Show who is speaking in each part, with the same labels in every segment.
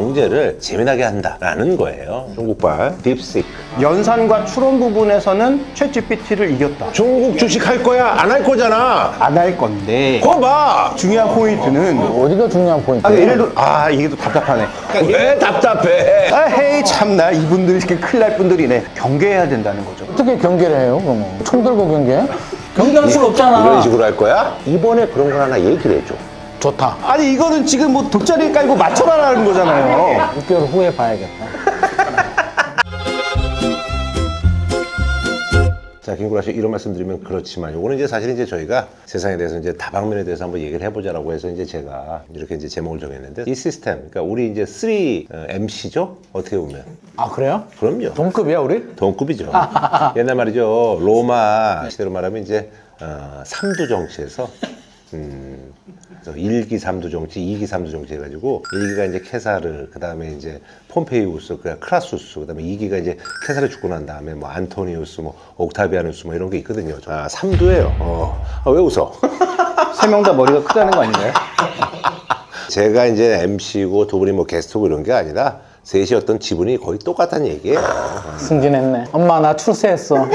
Speaker 1: 경제를 재미나게 한다라는 거예요. 중국발 딥시크.
Speaker 2: 연산과 추론 부분에서는 챗GPT를 이겼다.
Speaker 1: 중국 주식 할 거야? 안 할 거잖아.
Speaker 2: 안 할 건데
Speaker 1: 거 봐.
Speaker 2: 중요한 포인트는
Speaker 3: 어디가 중요한 포인트?
Speaker 2: 예를 들어 이게 또 답답하네.
Speaker 1: 왜 답답해?
Speaker 2: 헤이 참나 이분들 이렇게 큰일 날 분들이네. 경계해야 된다는 거죠.
Speaker 3: 어떻게 경계를 해요, 그러면? 총 들고 경계? 경계할 수가 없잖아.
Speaker 1: 이런 식으로 할 거야? 이번에 그런 걸 하나 얘기를 해줘.
Speaker 3: 좋다.
Speaker 2: 아니 이거는 지금 뭐 돗자리 깔고 맞춰라라는 거잖아요.
Speaker 3: 6개월 후에 봐야겠다.
Speaker 1: 자, 김구라 씨 이런 말씀 드리면 그렇지만 요거는 이제 사실 이제 저희가 세상에 대해서 이제 다방면에 대해서 한번 얘기를 해보자라고 해서 이제 제가 이렇게 이제 제목을 정했는데 이 시스템, 그러니까 우리 이제 3MC죠? 어떻게 보면.
Speaker 3: 아, 그래요?
Speaker 1: 그럼요.
Speaker 3: 동급이야, 우리?
Speaker 1: 동급이죠. 옛날 말이죠. 로마 시대로 말하면 이제 삼두 정치에서 그래서 1기 3두 정치, 2기 3두 정치 해가지고 1기가 이제 케사르, 그 다음에 이제 폼페이우스, 그 크라수스, 그 다음에 2기가 이제 케사르 죽고 난 다음에 뭐 안토니우스, 뭐 옥타비아누스 뭐 이런 게 있거든요. 3두예요. 왜 웃어?
Speaker 2: 세 명 다 머리가 크다는 거 아닌가요?
Speaker 1: 제가 이제 MC고 두 분이 뭐 게스트고 이런 게 아니라 셋이 어떤 지분이 거의 똑같다는 얘기예요.
Speaker 3: 승진했네. 엄마, 나 출세했어.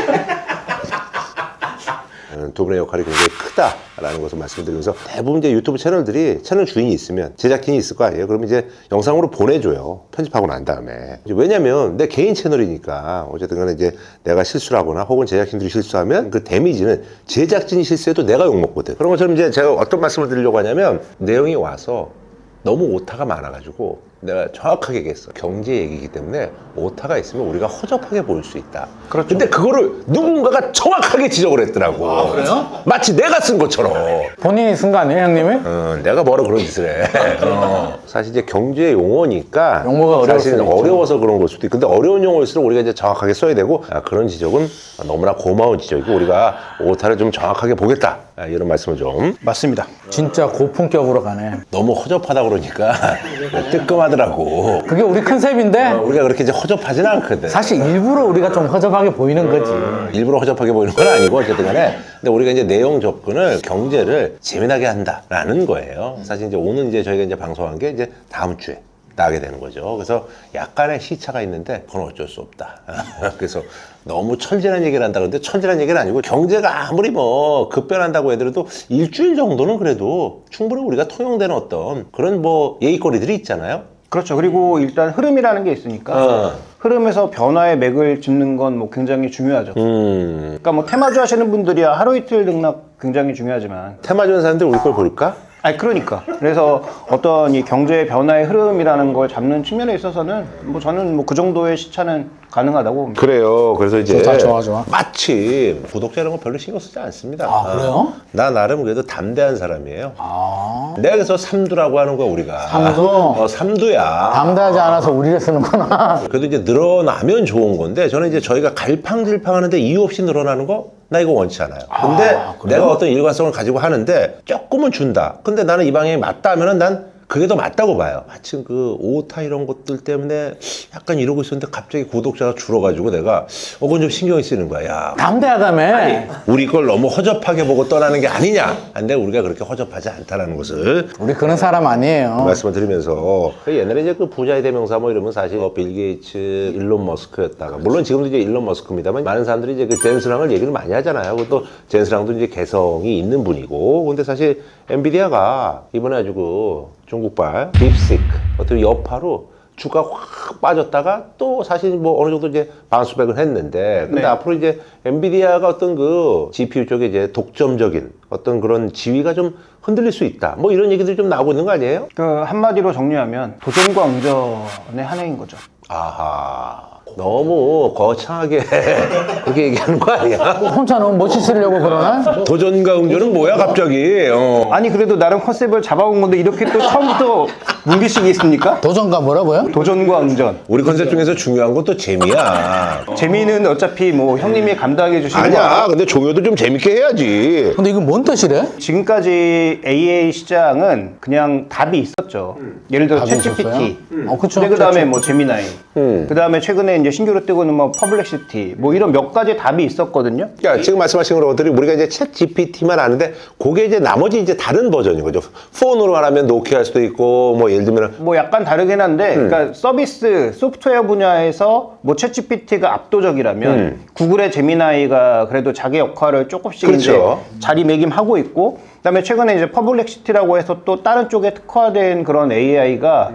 Speaker 1: 두 분의 역할이 굉장히 크다라는 것을 말씀드리면서 대부분 이제 유튜브 채널들이 채널 주인이 있으면 제작진이 있을 거 아니에요. 그러면 이제 영상으로 보내줘요. 편집하고 난 다음에. 왜냐면 내 개인 채널이니까 어쨌든 간에 이제 내가 실수를 하거나 혹은 제작진들이 실수하면 그 데미지는 제작진이 실수해도 내가 욕먹거든. 그런 것처럼 이제 제가 어떤 말씀을 드리려고 하냐면 내용이 와서 너무 오타가 많아가지고 내가 정확하게 얘기했어. 경제 얘기이기 때문에 오타가 있으면 우리가 허접하게 보일 수 있다.
Speaker 2: 그렇죠.
Speaker 1: 근데 그거를 누군가가 정확하게 지적을 했더라고.
Speaker 3: 그래요?
Speaker 1: 마치 내가 쓴 것처럼.
Speaker 3: 본인이 쓴 거 아니에요, 형님이?
Speaker 1: 내가 뭐라 그런 짓을 해. 사실 이제 경제 용어니까
Speaker 3: 용어가 어려울
Speaker 1: 사실은
Speaker 3: 수도 있죠.
Speaker 1: 어려워서 그런 걸 수도 있고, 근데 어려운 용어일수록 우리가 이제 정확하게 써야 되고, 그런 지적은 너무나 고마운 지적이고 우리가 오타를 좀 정확하게 보겠다. 이런 말씀을 좀.
Speaker 2: 맞습니다.
Speaker 3: 진짜 고품격으로 가네.
Speaker 1: 너무 허접하다 그러니까 뜨끔하더라고.
Speaker 3: 그게 우리 컨셉인데
Speaker 1: 우리가 그렇게 이제 허접하진 않거든.
Speaker 3: 사실 일부러 우리가 좀 허접하게 보이는 거지.
Speaker 1: 일부러 허접하게 보이는 건 아니고 어쨌든 간에 근데 우리가 이제 내용 접근을 경제를 재미나게 한다라는 거예요. 사실 이제 오늘 이제 저희가 이제 방송한 게 이제 다음 주에 나게 되는 거죠. 그래서 약간의 시차가 있는데 그건 어쩔 수 없다. 그래서 너무 철저한 얘기를 한다 그러는데 철저한 얘기는 아니고 경제가 아무리 뭐 급변한다고 해도 일주일 정도는 그래도 충분히 우리가 통용되는 어떤 그런 뭐 예의거리들이 있잖아요.
Speaker 2: 그렇죠. 그리고 일단 흐름이라는 게 있으니까 흐름에서 변화의 맥을 짚는 건 뭐 굉장히 중요하죠. 그러니까 뭐 테마주 하시는 분들이야 하루 이틀 등락 굉장히 중요하지만
Speaker 1: 테마주는 사람들 우리 걸 볼까?
Speaker 2: 아니 그러니까 그래서 어떤 이 경제의 변화의 흐름이라는 걸 잡는 측면에 있어서는 뭐 저는 뭐 그 정도의 시차는 가능하다고 봅니다.
Speaker 1: 그래요. 그래서 이제
Speaker 3: 좋아.
Speaker 1: 마침 구독자 이런 거 별로 신경 쓰지 않습니다.
Speaker 3: 아, 그래요?
Speaker 1: 나 나름 그래도 담대한 사람이에요. 내가 그래서 삼두라고 하는 거야 우리가.
Speaker 3: 삼두?
Speaker 1: 삼두야.
Speaker 3: 담대하지 않아서 우리를 쓰는구나.
Speaker 1: 그래도 이제 늘어나면 좋은 건데 저는 이제 저희가 갈팡질팡하는데 이유 없이 늘어나는 거 나 이거 원치 않아요. 근데 내가 어떤 일관성을 가지고 하는데 조금은 준다. 근데 나는 이 방향이 맞다 하면은 난 그게 더 맞다고 봐요. 마침 그 오타 이런 것들 때문에 약간 이러고 있었는데 갑자기 구독자가 줄어가지고 내가 그건 좀 신경이 쓰이는 거야. 야,
Speaker 3: 담대하다며.
Speaker 1: 우리 걸 너무 허접하게 보고 떠나는 게 아니냐. 근데 우리가 그렇게 허접하지 않다라는 것을
Speaker 3: 우리 그런 사람 아니에요.
Speaker 1: 말씀을 드리면서 옛날에 이제 그 부자의 대명사 뭐 이러면 사실 빌 게이츠, 일론 머스크였다가 물론 지금도 이제 일론 머스크입니다만 많은 사람들이 이제 그 젠스랑을 얘기를 많이 하잖아요. 그것도 젠스랑도 이제 개성이 있는 분이고 근데 사실 엔비디아가 이번에 아주 그 중국발 딥시크 어떤 여파로 주가 확 빠졌다가 또 사실 뭐 어느 정도 이제 반수백을 했는데 근데 앞으로 이제 엔비디아가 어떤 그 GPU 쪽에 이제 독점적인 어떤 그런 지위가 좀 흔들릴 수 있다. 뭐 이런 얘기들이 좀 나오고 있는 거 아니에요?
Speaker 2: 그 한마디로 정리하면 도전과 응전의 한 해인 거죠.
Speaker 1: 아하. 너무 거창하게 그렇게 얘기하는 거 아니야?
Speaker 3: 혼자 너무 멋있으려고 그러나?
Speaker 1: 도전과 응전은 뭐야 갑자기?
Speaker 2: 아니 그래도 나름 컨셉을 잡아온 건데 이렇게 또 처음부터 문비식이 있습니까?
Speaker 3: 도전가 뭐라고요?
Speaker 2: 도전과 응전.
Speaker 1: 우리 컨셉 중에서 중요한 건 또 재미야.
Speaker 2: 재미는 어차피 뭐 형님이 감당해 주시고
Speaker 1: 아니야. 근데 종효도 좀 재밌게 해야지.
Speaker 3: 근데 이건 뭔 뜻이래?
Speaker 2: 지금까지 AA 시장은 그냥 답이 있었죠. 예를 들어
Speaker 3: 답이
Speaker 2: 챗GPT.
Speaker 3: 있었어요? 그쵸.
Speaker 2: 근데 그 다음에 뭐 제미나이. 그 다음에 최근에 이제 신규로 뜨고 있는 뭐 퍼블렉시티 뭐 이런 몇 가지 답이 있었거든요.
Speaker 1: 그러니까 지금 말씀하신 것들이 우리가 이제 챗 GPT만 아는데 그게 이제 나머지 이제 다른 버전인 거죠. 폰으로 말하면 노키아일 수도 있고 뭐 예를 들면
Speaker 2: 뭐 약간 다르긴 한데, 그러니까 서비스 소프트웨어 분야에서 뭐 챗GPT가 압도적이라면 구글의 제미나이가 그래도 자기 역할을 조금씩
Speaker 1: 그렇죠.
Speaker 2: 이제 자리매김하고 있고, 그다음에 최근에 이제 퍼블렉시티라고 해서 또 다른 쪽에 특화된 그런 AI가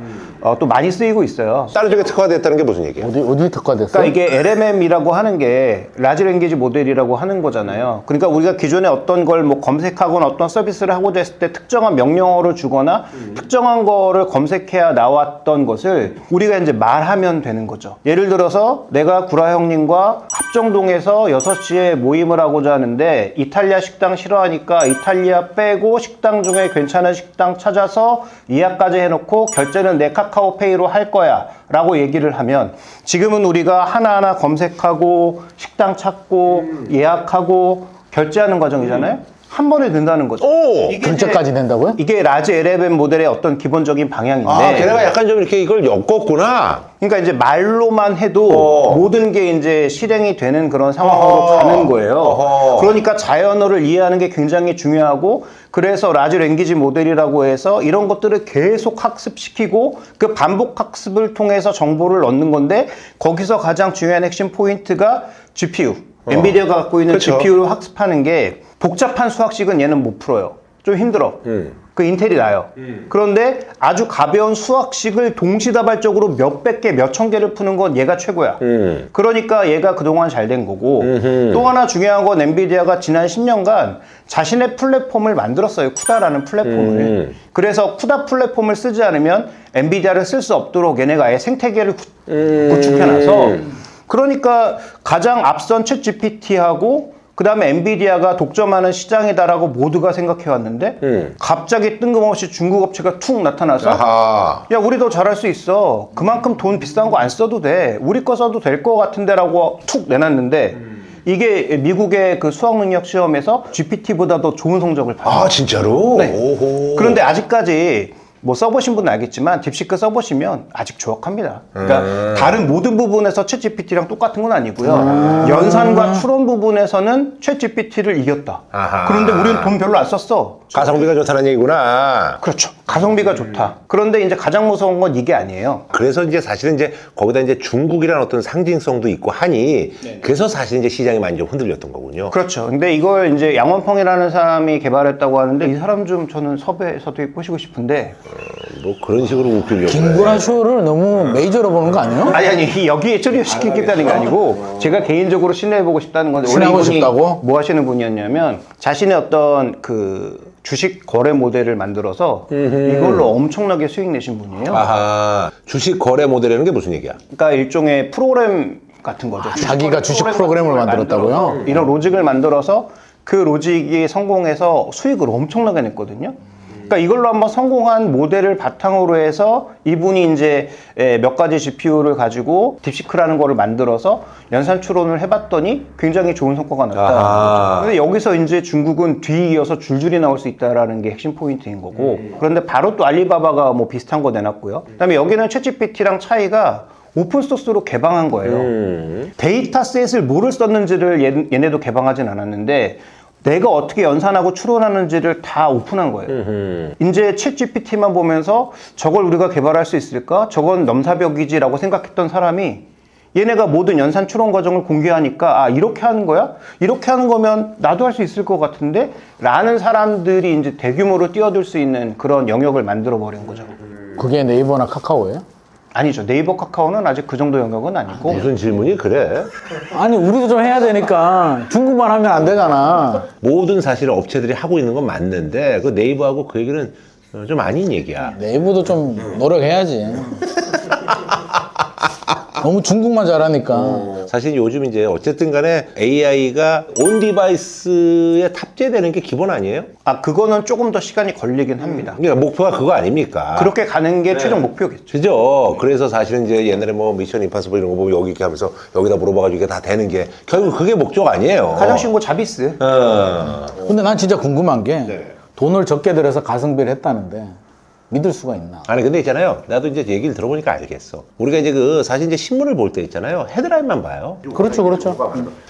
Speaker 2: 또 많이 쓰이고 있어요.
Speaker 1: 다른 쪽에 특화됐다는 게 무슨 얘기예요?
Speaker 3: 어디 특화됐어?
Speaker 2: 그러니까 이게 LMM이라고 하는 게 라지 랭귀지 모델이라고 하는 거잖아요. 그러니까 우리가 기존에 어떤 걸 뭐 검색하거나 어떤 서비스를 하고자 했을 때 특정한 명령어를 주거나 특정한 거를 검색해야 나왔던 것을 우리가 이제 말하면 되는 거죠. 예를 들어서 내가 구라 형님과 합정동에서 6시에 모임을 하고자 하는데 이탈리아 식당 싫어하니까 이탈리아 빼고 식당 중에 괜찮은 식당 찾아서 예약까지 해놓고 결제는 내 카카오페이로 할 거야 라고 얘기를 하면, 지금은 우리가 하나하나 검색하고 식당 찾고 예약하고 결제하는 과정이잖아요. 한 번에 된다는 거죠.
Speaker 1: 오!
Speaker 2: 이게
Speaker 3: 결제까지
Speaker 2: 이제
Speaker 3: 된다고요?
Speaker 2: 이게 라지 LLM 모델의 어떤 기본적인 방향인데,
Speaker 1: 아, 걔네가 약간 좀 이렇게 이걸 엮었구나.
Speaker 2: 그러니까 이제 말로만 해도 모든 게 이제 실행이 되는 그런 상황으로 가는 거예요.
Speaker 1: 어허.
Speaker 2: 그러니까 자연어를 이해하는 게 굉장히 중요하고, 그래서 라지 랭귀지 모델이라고 해서 이런 것들을 계속 학습시키고 그 반복 학습을 통해서 정보를 얻는 건데, 거기서 가장 중요한 핵심 포인트가 GPU. 엔비디아가 갖고 있는
Speaker 1: 그쵸.
Speaker 2: GPU를 학습하는 게, 복잡한 수학식은 얘는 못 풀어요. 좀 힘들어. 그 인텔이 나요. 그런데 아주 가벼운 수학식을 동시다발적으로 몇백 개, 몇천 개를 푸는 건 얘가 최고야. 그러니까 얘가 그동안 잘 된 거고, 또 하나 중요한 건 엔비디아가 지난 10년간 자신의 플랫폼을 만들었어요. 쿠다라는 플랫폼을. 그래서 쿠다 플랫폼을 쓰지 않으면 엔비디아를 쓸 수 없도록 얘네가 아예 생태계를 구축해놔서, 그러니까 가장 앞선 챗 GPT하고 그 다음에 엔비디아가 독점하는 시장이다라고 모두가 생각해왔는데, 갑자기 뜬금없이 중국 업체가 툭 나타나서
Speaker 1: 아하.
Speaker 2: 야, 우리 더 잘할 수 있어. 그만큼 돈 비싼 거 안 써도 돼. 우리 거 써도 될 거 같은데 라고 툭 내놨는데, 이게 미국의 그 수학 능력 시험에서 GPT보다 더 좋은 성적을 받아요.
Speaker 1: 아, 진짜로?
Speaker 2: 네.
Speaker 1: 오호.
Speaker 2: 그런데 아직까지 뭐 써보신 분은 알겠지만 딥시크 써보시면 아직 조악합니다. 그러니까 다른 모든 부분에서 챗 GPT랑 똑같은 건 아니고요. 연산과 추론 부분에서는 챗 GPT를 이겼다.
Speaker 1: 아하.
Speaker 2: 그런데 우리는 돈 별로 안 썼어.
Speaker 1: 가성비가 좋다는 얘기구나.
Speaker 2: 그렇죠. 가성비가 좋다. 그런데 이제 가장 무서운 건 이게 아니에요.
Speaker 1: 그래서 이제 사실은 이제 거기다 이제 중국이라는 어떤 상징성도 있고 하니 그래서 사실 이제 시장이 많이 좀 흔들렸던 거군요.
Speaker 2: 그렇죠. 근데 이걸 이제 양원펑이라는 사람이 개발했다고 하는데, 이 사람 좀 저는 섭외해서 되게 꼬시고 싶은데.
Speaker 1: 뭐 그런 식으로 웃기려고.
Speaker 3: 김구라 쇼를 너무 메이저로 보는 거 아니에요?
Speaker 2: 아니 여기에 출연시키겠다는 게 아니고, 제가 개인적으로 신뢰해보고 싶다는 건데, 원래
Speaker 3: 신뢰하고
Speaker 2: 이분이
Speaker 3: 싶다고?
Speaker 2: 뭐 하시는 분이었냐면, 자신의 어떤 그 주식 거래 모델을 만들어서 이걸로 엄청나게 수익 내신 분이에요.
Speaker 1: 아하. 주식 거래 모델이라는 게 무슨 얘기야?
Speaker 2: 그러니까 일종의 프로그램 같은 거죠.
Speaker 3: 자기가 주식 프로그램을 만들었다고요?
Speaker 2: 만들어서 이런 로직을 만들어서 그 로직이 성공해서 수익을 엄청나게 냈거든요. 그러니까 이걸로 한번 성공한 모델을 바탕으로 해서 이분이 이제 몇 가지 GPU를 가지고 딥시크라는 거를 만들어서 연산 추론을 해봤더니 굉장히 좋은 성과가 났다.
Speaker 1: 아하.
Speaker 2: 근데 여기서 이제 중국은 뒤이어서 줄줄이 나올 수 있다라는 게 핵심 포인트인 거고, 그런데 바로 또 알리바바가 뭐 비슷한 거 내놨고요. 그다음에 여기는 챗GPT랑 차이가 오픈소스로 개방한 거예요. 데이터셋을 뭐를 썼는지를 얘네도 개방하진 않았는데, 내가 어떻게 연산하고 추론하는지를 다 오픈한 거예요. 이제 챗 GPT만 보면서 저걸 우리가 개발할 수 있을까? 저건 넘사벽이지라고 생각했던 사람이 얘네가 모든 연산 추론 과정을 공개하니까, 아, 이렇게 하는 거야? 이렇게 하는 거면 나도 할 수 있을 것 같은데? 라는 사람들이 이제 대규모로 뛰어들 수 있는 그런 영역을 만들어 버린 거죠.
Speaker 3: 그게 네이버나 카카오예요?
Speaker 2: 아니죠. 네이버 카카오는 아직 그 정도 영역은 아니고.
Speaker 1: 무슨 질문이 그래?
Speaker 3: 아니 우리도 좀 해야 되니까 중국만 하면 안 되잖아.
Speaker 1: 모든 사실 업체들이 하고 있는 건 맞는데 그 네이버하고 그 얘기는 좀 아닌 얘기야.
Speaker 3: 네이버도 좀 노력해야지. 너무 중국만 잘하니까.
Speaker 1: 사실 요즘 이제 어쨌든 간에 AI가 온 디바이스에 탑재되는 게 기본 아니에요?
Speaker 2: 아, 그거는 조금 더 시간이 걸리긴 합니다.
Speaker 1: 그러니까 목표가 그거 아닙니까?
Speaker 2: 그렇게 가는 게 최종 목표겠죠.
Speaker 1: 그죠? 그래서 사실은 이제 옛날에 뭐 미션 임파서블 이런 거 보면 여기 이렇게 하면서 여기다 물어봐가지고 이게 다 되는 게 결국 그게 목적 아니에요.
Speaker 2: 가장 쉬운 거 자비스.
Speaker 3: 근데 난 진짜 궁금한 게 돈을 적게 들여서 가성비를 했다는데 믿을 수가 있나?
Speaker 1: 아니 근데 있잖아요. 나도 이제 얘기를 들어보니까 알겠어. 우리가 이제 그 사실 이제 신문을 볼 때 있잖아요. 헤드라인만 봐요.
Speaker 3: 그렇죠, 그렇죠.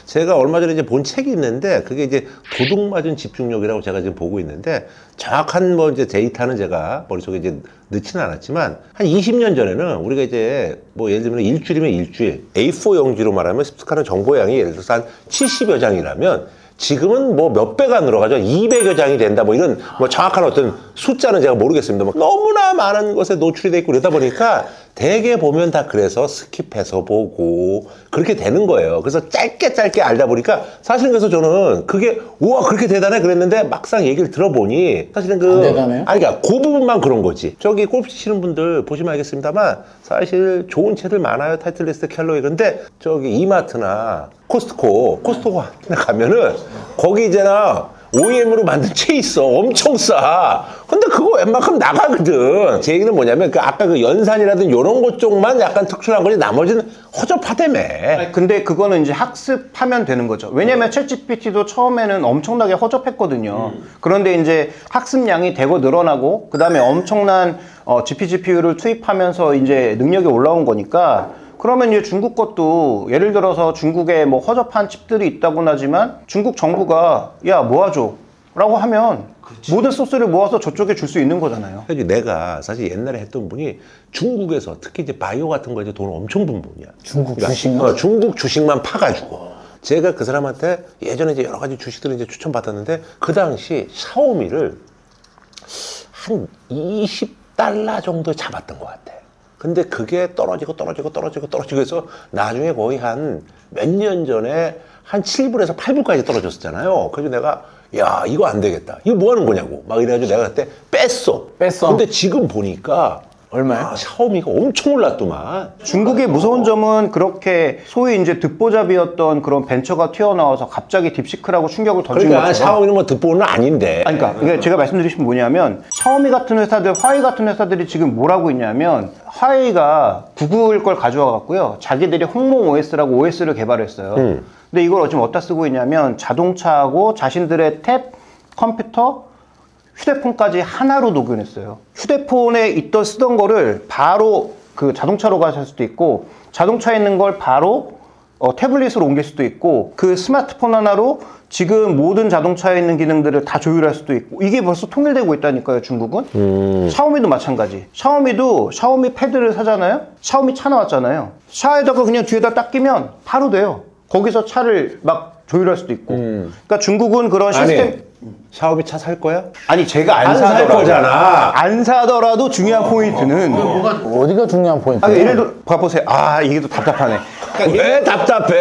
Speaker 1: 제가 얼마 전에 이제 본 책이 있는데 그게 이제 도둑 맞은 집중력이라고 제가 지금 보고 있는데 정확한 뭐 이제 데이터는 제가 머릿속에 이제 넣지는 않았지만 한 20년 전에는 우리가 이제 뭐 예를 들면 일주일이면 일주일 A4 용지로 말하면 습득하는 정보량이 예를 들어서 한 70여 장이라면 지금은 뭐 몇 배가 늘어가죠. 200여 장이 된다. 뭐 이런 뭐 정확한 어떤 숫자는 제가 모르겠습니다. 뭐 너무나 많은 것에 노출이 돼 있고 그러다 보니까 대개 보면 다 그래서 스킵해서 보고 그렇게 되는 거예요. 그래서 짧게 알다 보니까 사실은 그래서 저는 그게 우와 그렇게 대단해 그랬는데 막상 얘기를 들어보니 사실은
Speaker 3: 안 대단해요?
Speaker 1: 아니 그러니까 그 부분만 그런 거지. 저기 골프 치시는 분들 보시면 알겠습니다만 사실 좋은 채들 많아요. 타이틀리스트, 캘로이. 근데 저기 이마트나 코스트코 가면은 거기 이제나 OEM으로 만든 채 있어. 엄청 싸. 근데 그거 웬만큼 나가거든. 제 얘기는 뭐냐면 그 아까 그 연산이라든 이런 것 쪽만 약간 특출한 거지 나머지는 허접하다며.
Speaker 2: 아니, 근데 그거는 이제 학습하면 되는 거죠. 왜냐면 챗GPT도 처음에는 엄청나게 허접했거든요. 그런데 이제 학습량이 대거 늘어나고 그다음에 엄청난 GPGPU를 투입하면서 이제 능력이 올라온 거니까 그러면 이제 중국 것도 예를 들어서 중국에 뭐 허접한 칩들이 있다고는 하지만 중국 정부가 야 모아줘 라고 하면 모든 소스를 모아서 저쪽에 줄 수 있는 거잖아요.
Speaker 1: 그래서 내가 사실 옛날에 했던 분이 중국에서 특히 이제 바이오 같은 거에 돈을 엄청 번 분이야.
Speaker 3: 중국 주식만?
Speaker 1: 중국 주식만 파가지고. 제가 그 사람한테 예전에 이제 여러 가지 주식들을 이제 추천받았는데 그 당시 샤오미를 한 20달러 정도 잡았던 것 같아. 근데 그게 떨어지고 해서 나중에 거의 한 몇 년 전에 한 7불에서 8불까지 떨어졌었잖아요. 그래서 내가 야 이거 안 되겠다. 이거 뭐 하는 거냐고 막 이래가지고 내가 그때 뺐어. 근데 지금 보니까
Speaker 3: 얼마야?
Speaker 1: 샤오미가 엄청 올랐더만.
Speaker 2: 중국의 무서운 점은 그렇게 소위 이제 듣보잡이었던 그런 벤처가 튀어나와서 갑자기 딥시크라고 충격을 던진
Speaker 1: 그러니까
Speaker 2: 것처럼.
Speaker 1: 샤오미는 뭐 듣보는 아닌데.
Speaker 2: 아니, 그러니까 이게 제가 말씀드리신 건 뭐냐면 샤오미 같은 회사들, 화웨이 같은 회사들이 지금 뭘 하고 있냐면 화웨이가 구글 걸 가져와 갖고요. 자기들이 홍몽 OS라고 OS를 개발했어요. 근데 이걸 지금 어디다 쓰고 있냐면 자동차하고 자신들의 탭, 컴퓨터, 휴대폰까지 하나로 녹여냈어요. 휴대폰에 있던 쓰던 거를 바로 그 자동차로 가실 수도 있고 자동차에 있는 걸 바로 태블릿으로 옮길 수도 있고 그 스마트폰 하나로 지금 모든 자동차에 있는 기능들을 다 조율할 수도 있고 이게 벌써 통일되고 있다니까요, 중국은. 샤오미도 마찬가지. 샤오미도 샤오미 패드를 사잖아요. 샤오미 차 나왔잖아요. 차에다가 그냥 뒤에다 딱 끼면 바로 돼요. 거기서 차를 막 조율할 수도 있고. 그러니까 중국은 그런 시스템
Speaker 1: 샤오미 차 살 거야?
Speaker 2: 아니 제가
Speaker 1: 안
Speaker 2: 안
Speaker 1: 살
Speaker 2: 사더라도
Speaker 1: 거잖아.
Speaker 2: 안 사더라도 중요한 포인트는
Speaker 3: 어디가 중요한 포인트예요?
Speaker 2: 예를 들어 봐보세요. 이게 또 답답하네.
Speaker 1: 왜 답답해?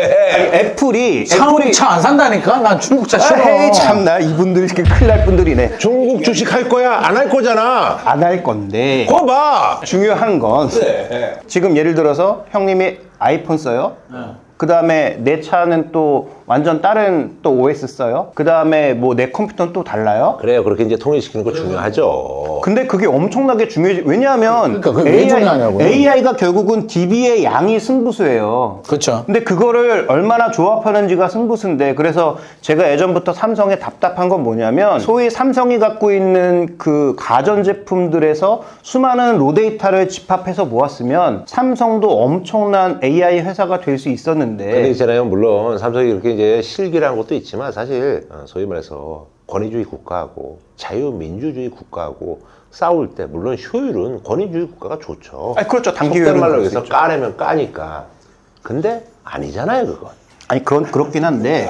Speaker 2: 애플이
Speaker 3: 차 안 산다니까? 난 중국 차 싫어.
Speaker 2: 에이 참나 이분들 이렇게 큰일 날 분들이네.
Speaker 1: 중국 주식 할 거야? 안 할 거잖아.
Speaker 2: 안 할 건데
Speaker 1: 그거 봐.
Speaker 2: 중요한 건 지금 예를 들어서 형님이 아이폰 써요. 그 다음에 내 차는 또 완전 다른 또 OS 써요. 그 다음에 뭐 내 컴퓨터는 또 달라요.
Speaker 1: 그래요. 그렇게 이제 통일시키는 거 중요하죠.
Speaker 2: 근데 그게 엄청나게 중요해지. 왜냐하면
Speaker 3: 그러니까 그게 왜 중요하냐고요?
Speaker 2: AI가 결국은 DB의 양이 승부수예요.
Speaker 3: 그렇죠.
Speaker 2: 근데 그거를 얼마나 조합하는지가 승부수인데 그래서 제가 예전부터 삼성에 답답한 건 뭐냐면 소위 삼성이 갖고 있는 그 가전제품들에서 수많은 로데이터를 집합해서 모았으면 삼성도 엄청난 AI 회사가 될 수 있었는데
Speaker 1: 근데 있잖아요. 물론 삼성이 이렇게 이제 실기라는 것도 있지만 사실 소위 말해서 권위주의 국가하고 자유민주주의 국가하고 싸울 때 물론 효율은 권위주의 국가가 좋죠.
Speaker 2: 그렇죠. 단기
Speaker 1: 속된
Speaker 2: 효율은
Speaker 1: 말로
Speaker 2: 그럴 수
Speaker 1: 해서
Speaker 2: 있죠.
Speaker 1: 까내면 까니까. 근데 아니잖아요, 그건.
Speaker 2: 아니 그렇긴 한데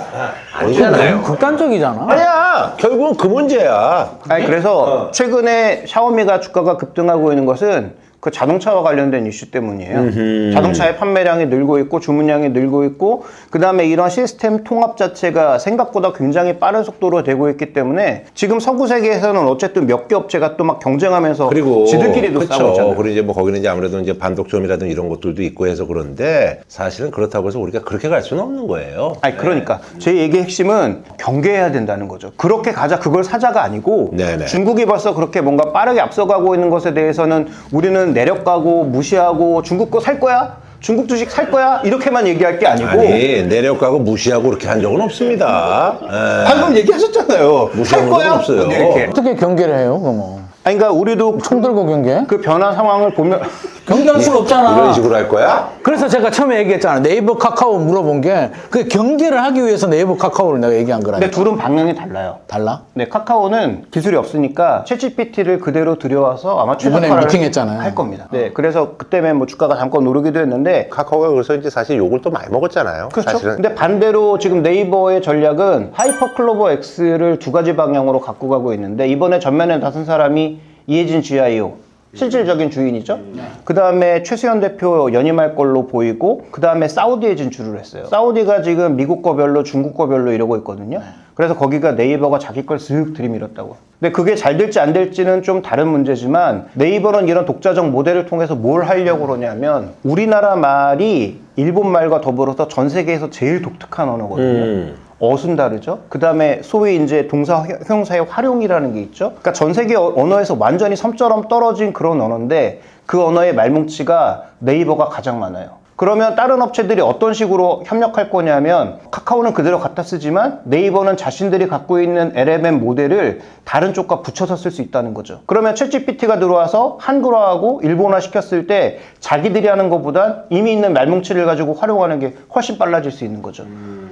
Speaker 1: 아니잖아요.
Speaker 3: 극단적이잖아.
Speaker 1: 아니야. 결국은 그 문제야.
Speaker 2: 그래서 최근에 샤오미가 주가가 급등하고 있는 것은 그 자동차와 관련된 이슈 때문이에요. 자동차의 판매량이 늘고 있고 주문량이 늘고 있고 그 다음에 이런 시스템 통합 자체가 생각보다 굉장히 빠른 속도로 되고 있기 때문에 지금 서구 세계에서는 어쨌든 몇 개 업체가 또 막 경쟁하면서
Speaker 1: 그리고
Speaker 2: 지들끼리도 싸우고 있잖아요.
Speaker 1: 그리고 이제 뭐 거기는 이제 아무래도 이제 반독점이라든 이런 것들도 있고 해서 그런데 사실은 그렇다고 해서 우리가 그렇게 갈 수는 없는 거예요.
Speaker 2: 그러니까 제 얘기의 핵심은 경계해야 된다는 거죠. 그렇게 가자 그걸 사자가 아니고
Speaker 1: 네네.
Speaker 2: 중국이 벌써 그렇게 뭔가 빠르게 앞서가고 있는 것에 대해서는 우리는 내려가고 무시하고 중국 거 살 거야? 중국 주식 살 거야? 이렇게만 얘기할 게 아니고
Speaker 1: 아니 내려가고 무시하고 그렇게 한 적은 없습니다.
Speaker 2: 방금 얘기하셨잖아요. 살
Speaker 1: 무시한 적은
Speaker 2: 거야?
Speaker 1: 없어요.
Speaker 2: 이렇게.
Speaker 3: 어떻게 경계를 해요, 그러면?
Speaker 2: 아니, 그러니까 우리도
Speaker 3: 총 들고 경기해?
Speaker 2: 그 변화 상황을 보면
Speaker 3: 경기할 수는 없잖아.
Speaker 1: 이런 식으로 할 거야?
Speaker 3: 그래서 제가 처음에 얘기했잖아. 네이버 카카오 물어본 게 그 경기를 하기 위해서 네이버 카카오를 내가 얘기한
Speaker 2: 근데
Speaker 3: 거라니까.
Speaker 2: 둘은 방향이 달라요.
Speaker 3: 달라?
Speaker 2: 네, 카카오는 기술이 없으니까 챗GPT를 그대로 들여와서 아마
Speaker 3: 이번에
Speaker 2: 최저가를
Speaker 3: 미팅했잖아요.
Speaker 2: 할 겁니다. 네, 그래서 그 때문에 뭐 주가가 잠깐 오르기도 했는데
Speaker 1: 카카오가 그래서 이제 사실 욕을 또 많이 먹었잖아요.
Speaker 2: 그렇죠.
Speaker 1: 사실은.
Speaker 2: 근데 반대로 지금 네이버의 전략은 하이퍼 클로버 X를 두 가지 방향으로 갖고 가고 있는데 이번에 전면에 나선 사람이 이해진 GIO 실질적인 주인이죠. 그 다음에 최수현 대표 연임할 걸로 보이고 그 다음에 사우디에 진출을 했어요. 사우디가 지금 미국 거별로 중국 거별로 이러고 있거든요. 그래서 거기가 네이버가 자기 걸 쓱 들이밀었다고. 근데 그게 잘 될지 안 될지는 좀 다른 문제지만 네이버는 이런 독자적 모델을 통해서 뭘 하려고 그러냐면 우리나라 말이 일본 말과 더불어서 전 세계에서 제일 독특한 언어거든요. 어순 다르죠. 그 다음에 소위 이제 동사 형사의 활용이라는 게 있죠. 그러니까 전 세계 언어에서 완전히 섬처럼 떨어진 그런 언어인데 그 언어의 말뭉치가 네이버가 가장 많아요. 그러면 다른 업체들이 어떤 식으로 협력할 거냐면 카카오는 그대로 갖다 쓰지만 네이버는 자신들이 갖고 있는 LLM 모델을 다른 쪽과 붙여서 쓸 수 있다는 거죠. 그러면 챗GPT가 들어와서 한글화하고 일본화 시켰을 때 자기들이 하는 것보단 이미 있는 말뭉치를 가지고 활용하는 게 훨씬 빨라질 수 있는 거죠.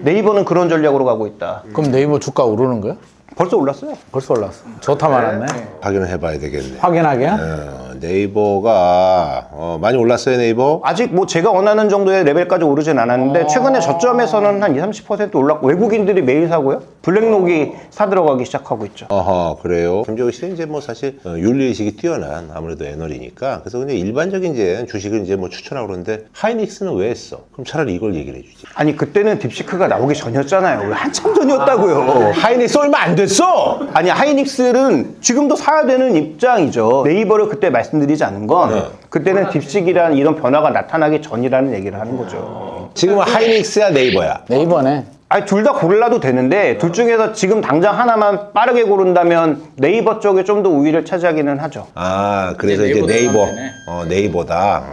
Speaker 2: 네이버는 그런 전략으로 가고 있다.
Speaker 3: 그럼 네이버 주가 오르는 거야?
Speaker 2: 벌써 올랐어요.
Speaker 3: 벌써 올랐어. 좋다 말았네.
Speaker 1: 확인을 해봐야 되겠네.
Speaker 3: 확인하게?
Speaker 1: 네이버가 많이 올랐어요, 네이버?
Speaker 2: 아직 뭐 제가 원하는 정도의 레벨까지 오르진 않았는데 최근에 저점에서는 한 20, 30% 올랐고 외국인들이 매일 사고요. 블랙록이 사들어가기 시작하고 있죠.
Speaker 1: 어허, 그래요. 김정은 씨는 이제 뭐 사실 윤리의식이 뛰어난 아무래도 애널이니까 그래서 그냥 일반적인 이제 주식을 이제 뭐 추천하고 그러는데 하이닉스는 왜 했어? 그럼 차라리 이걸 얘기를 해주지.
Speaker 2: 아니 그때는 딥시크가 나오기 전이었잖아요. 왜 한참 전이었다고요.
Speaker 1: 하이닉스 얼마 안 됐어?
Speaker 2: 아니 하이닉스는 지금도 사야 되는 입장이죠. 네이버를 그때 말씀드리지 않은 건 그때는 딥시크라는 이런 변화가 나타나기 전이라는 얘기를 하는 거죠.
Speaker 1: 지금은 하이닉스야 네이버야?
Speaker 3: 네이버네.
Speaker 2: 아니 둘 다 고르라도 되는데 둘 중에서 지금 당장 하나만 빠르게 고른다면 네이버 쪽에 좀 더 우위를 차지하기는 하죠.
Speaker 1: 아, 그래서 이제 네이버, 네이버다.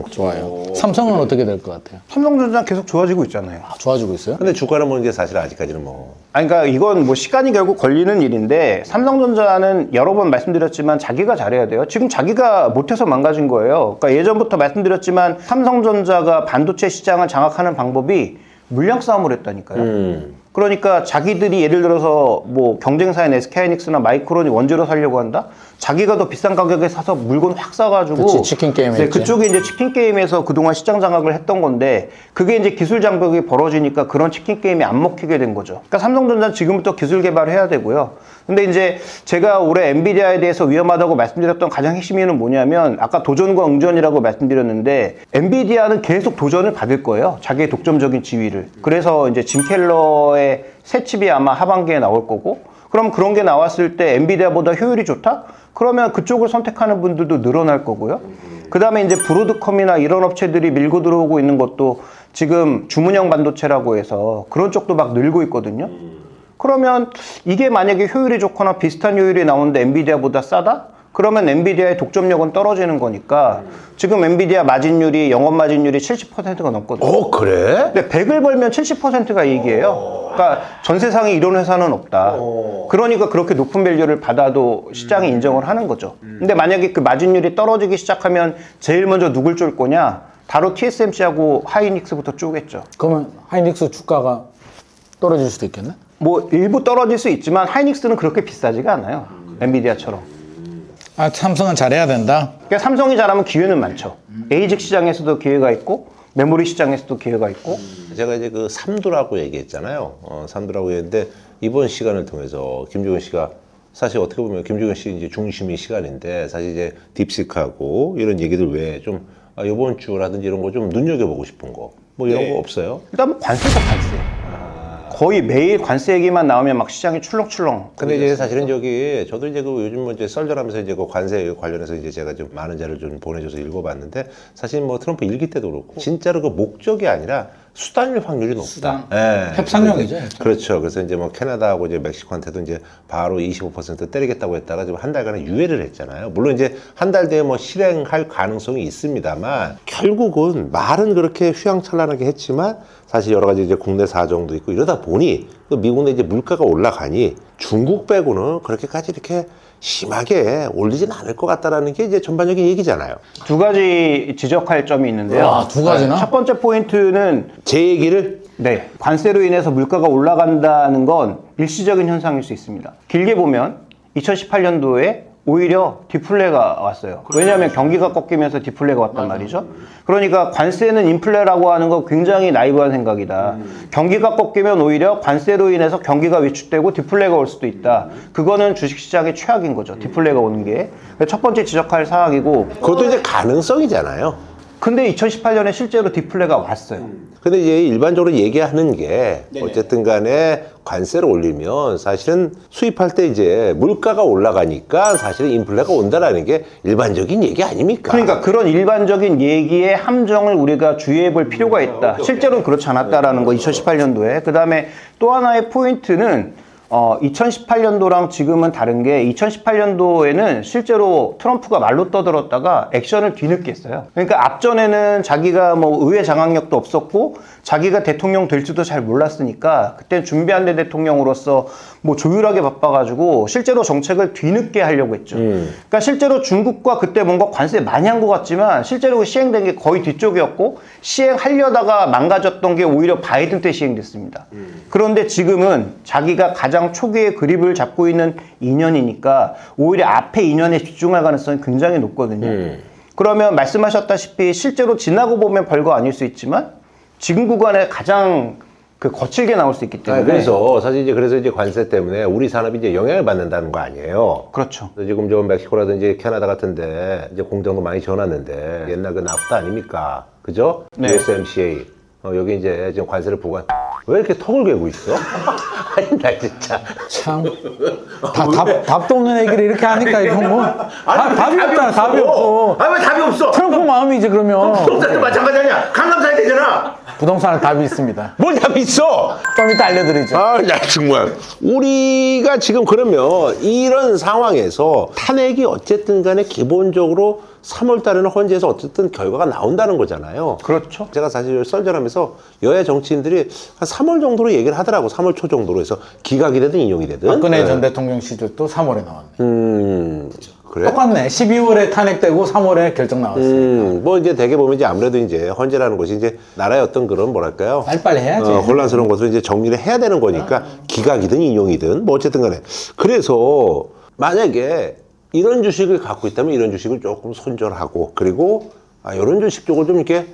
Speaker 3: 좋아요. 삼성은 어떻게 될 것 같아요?
Speaker 2: 삼성전자 계속 좋아지고 있잖아요.
Speaker 3: 아, 좋아지고 있어요?
Speaker 1: 근데 주가는 뭐 이제 사실 아직까지는 뭐.
Speaker 2: 아니, 그러니까 이건 뭐 시간이 결국 걸리는 일인데 삼성전자는 여러 번 말씀드렸지만 자기가 잘해야 돼요. 지금 자기가 못해서 망가진 거예요. 그러니까 예전부터 말씀드렸지만 삼성전자가 반도체 시장을 장악하는 방법이 물량 싸움을 했다니까요. 그러니까 자기들이 예를 들어서 뭐 경쟁사인 SK하이닉스나 마이크론이 원재료 사려고 한다? 자기가 더 비싼 가격에 사서 물건 확 사가지고
Speaker 3: 그치, 치킨 게임
Speaker 2: 네,
Speaker 3: 했지.
Speaker 2: 그쪽에 이제 치킨 게임에서 그동안 시장 장악을 했던 건데 그게 이제 기술 장벽이 벌어지니까 그런 치킨 게임이 안 먹히게 된 거죠. 그러니까 삼성전자는 지금부터 기술 개발을 해야 되고요. 근데 이제 제가 올해 엔비디아에 대해서 위험하다고 말씀드렸던 가장 핵심 이유는 뭐냐면 아까 도전과 응전이라고 말씀드렸는데 엔비디아는 계속 도전을 받을 거예요. 자기의 독점적인 지위를. 그래서 이제 짐 켈러의 새 칩이 아마 하반기에 나올 거고 그럼 그런 게 나왔을 때 엔비디아보다 효율이 좋다? 그러면 그쪽을 선택하는 분들도 늘어날 거고요. 그 다음에 이제 브로드컴이나 이런 업체들이 밀고 들어오고 있는 것도 지금 주문형 반도체라고 해서 그런 쪽도 막 늘고 있거든요. 그러면 이게 만약에 효율이 좋거나 비슷한 효율이 나오는데 엔비디아보다 싸다? 그러면 엔비디아의 독점력은 떨어지는 거니까 지금 엔비디아 마진율이 영업 마진율이 70%가 넘거든요.
Speaker 1: 그래?
Speaker 2: 근데 100을 벌면 70%가 이익이에요. 그러니까 전 세상에 이런 회사는 없다. 그러니까 그렇게 높은 밸류를 받아도 시장이 인정을 하는 거죠. 근데 만약에 그 마진율이 떨어지기 시작하면 제일 먼저 누굴 쫄 거냐? 바로 TSMC하고 하이닉스부터 쪼겠죠.
Speaker 3: 그러면 하이닉스 주가가 떨어질 수도 있겠네?
Speaker 2: 뭐 일부 떨어질 수 있지만 하이닉스는 그렇게 비싸지가 않아요. 엔비디아처럼.
Speaker 3: 아, 삼성은 잘해야 된다?
Speaker 2: 그러니까 삼성이 잘하면 기회는 많죠. 에이직 시장에서도 기회가 있고 메모리 시장에서도 기회가 있고
Speaker 1: 제가 이제 그 삼두라고 얘기했잖아요. 삼두라고 했는데 이번 시간을 통해서 김종현 씨가 사실 어떻게 보면 김종현 씨 이제 중심이 시간인데 사실 이제 딥시크하고 이런 얘기들 외에 좀 이번 주라든지 이런 거 좀 눈여겨보고 싶은 거 뭐 이런 거 없어요?
Speaker 2: 일단 뭐 관세가 관세. 거의 매일 관세 얘기만 나오면 막 시장이 출렁출렁.
Speaker 1: 근데 이제 사실은 저기 저도 이제 그 요즘 뭐 이제 썰전하면서 이제 그 관세 관련해서 이제 제가 좀 많은 자료를 좀 보내줘서 읽어봤는데 사실 뭐 트럼프 일기 때도 그렇고 진짜로 그 목적이 아니라 수단일 확률이 높다.
Speaker 3: 수단.
Speaker 1: 예.
Speaker 3: 협상용이죠.
Speaker 1: 그렇죠. 그래서 이제 뭐 캐나다하고 이제 멕시코한테도 이제 바로 25% 때리겠다고 했다가 지금 한 달간은 유예를 했잖아요. 물론 이제 한 달 뒤에 뭐 실행할 가능성이 있습니다만 결국은 말은 그렇게 휘황찬란하게 했지만 사실 여러 가지 이제 국내 사정도 있고 이러다 보니 또 미국 내 이제 물가가 올라가니 중국 빼고는 그렇게까지 이렇게 심하게 올리진 않을 것 같다라는 게 이제 전반적인 얘기잖아요.
Speaker 2: 두 가지 지적할 점이 있는데요.
Speaker 3: 와, 두 가지나?
Speaker 2: 첫 번째 포인트는
Speaker 1: 제 얘기를
Speaker 2: 네, 관세로 인해서 물가가 올라간다는 건 일시적인 현상일 수 있습니다. 길게 보면 2018년도에 오히려 디플레가 왔어요. 왜냐하면 경기가 꺾이면서 디플레가 왔단 말이죠. 그러니까 관세는 인플레라고 하는 거 굉장히 나이브한 생각이다. 경기가 꺾이면 오히려 관세로 인해서 경기가 위축되고 디플레가 올 수도 있다. 그거는 주식시장의 최악인 거죠. 디플레가 오는 게. 첫 번째 지적할 사항이고,
Speaker 1: 그것도 이제 가능성이잖아요.
Speaker 2: 근데 2018년에 실제로 디플레가 왔어요.
Speaker 1: 근데 이제 일반적으로 얘기하는 게 어쨌든 간에 관세를 올리면 사실은 수입할 때 이제 물가가 올라가니까 사실은 인플레가 온다라는 게 일반적인 얘기 아닙니까?
Speaker 2: 그러니까 그런 일반적인 얘기의 함정을 우리가 주의해 볼 필요가 있다. 실제로는 그렇지 않았다라는 거 2018년도에. 그 다음에 또 하나의 포인트는 2018년도랑 지금은 다른 게 2018년도에는 실제로 트럼프가 말로 떠들었다가 액션을 뒤늦게 했어요. 그러니까 앞전에는 자기가 뭐 의회 장악력도 없었고 자기가 대통령 될지도 잘 몰랐으니까 그때 준비 안 된 대통령으로서 뭐 조율하게 바빠가지고 실제로 정책을 뒤늦게 하려고 했죠. 그러니까 실제로 중국과 그때 뭔가 관세 많이 한 것 같지만 실제로 시행된 게 거의 뒤쪽이었고 시행하려다가 망가졌던 게 오히려 바이든 때 시행됐습니다. 그런데 지금은 자기가 가장 초기에 그립을 잡고 있는 2년이니까 오히려 앞에 2년에 집중할 가능성이 굉장히 높거든요. 그러면 말씀하셨다시피 실제로 지나고 보면 별거 아닐 수 있지만 지금 구간에 가장 거칠게 나올 수 있기 때문에.
Speaker 1: 그래서 사실 이제 관세 때문에 우리 산업이 이제 영향을 받는다는 거 아니에요.
Speaker 2: 그렇죠.
Speaker 1: 그래서 지금 저 멕시코라든지 캐나다 같은데 이제 공장도 많이 지어놨는데 옛날 그 나프타 아닙니까? 그죠?
Speaker 2: 네.
Speaker 1: USMCA. 여기 이제 지금 관세를 부과. 왜 이렇게 턱을 괴고 있어? 아니 나 진짜.
Speaker 3: 참. 답도 없는 얘기를 이렇게 하니까 이건 뭐. 답이 없잖아, 답이 없어.
Speaker 1: 아니 왜 답이 없어?
Speaker 3: 트럼프 마음이지, 그러면.
Speaker 1: 부동산도 마찬가지 아니야. 강남 사야 되잖아.
Speaker 3: 부동산은 답이 있습니다.
Speaker 1: 뭘 답이 있어?
Speaker 3: 좀 이따 알려드리죠.
Speaker 1: 아, 나 정말. 우리가 지금 그러면 이런 상황에서 탄핵이 어쨌든 간에 기본적으로 3월 달에는 헌재에서 어쨌든 결과가 나온다는 거잖아요.
Speaker 2: 그렇죠.
Speaker 1: 제가 사실 썰전하면서 여야 정치인들이 한 3월 정도로 얘기를 하더라고. 3월 초 정도로 해서 기각이 되든 인용이 되든.
Speaker 3: 박근혜 전 대통령 시절도 3월에 나왔네.
Speaker 1: 그래?
Speaker 3: 똑같네. 12월에 탄핵되고 3월에 결정 나왔어요.
Speaker 1: 뭐 이제 대개 보면 이제 아무래도 이제 헌재라는 것이 이제 나라의 어떤 그런 뭐랄까요?
Speaker 3: 빨리빨리 해야지.
Speaker 1: 혼란스러운 것을 이제 정리를 해야 되는 거니까 기각이든 인용이든 뭐 어쨌든 간에. 그래서 만약에 이런 주식을 갖고 있다면 이런 주식을 조금 손절하고 그리고 이런 주식 쪽을 좀 이렇게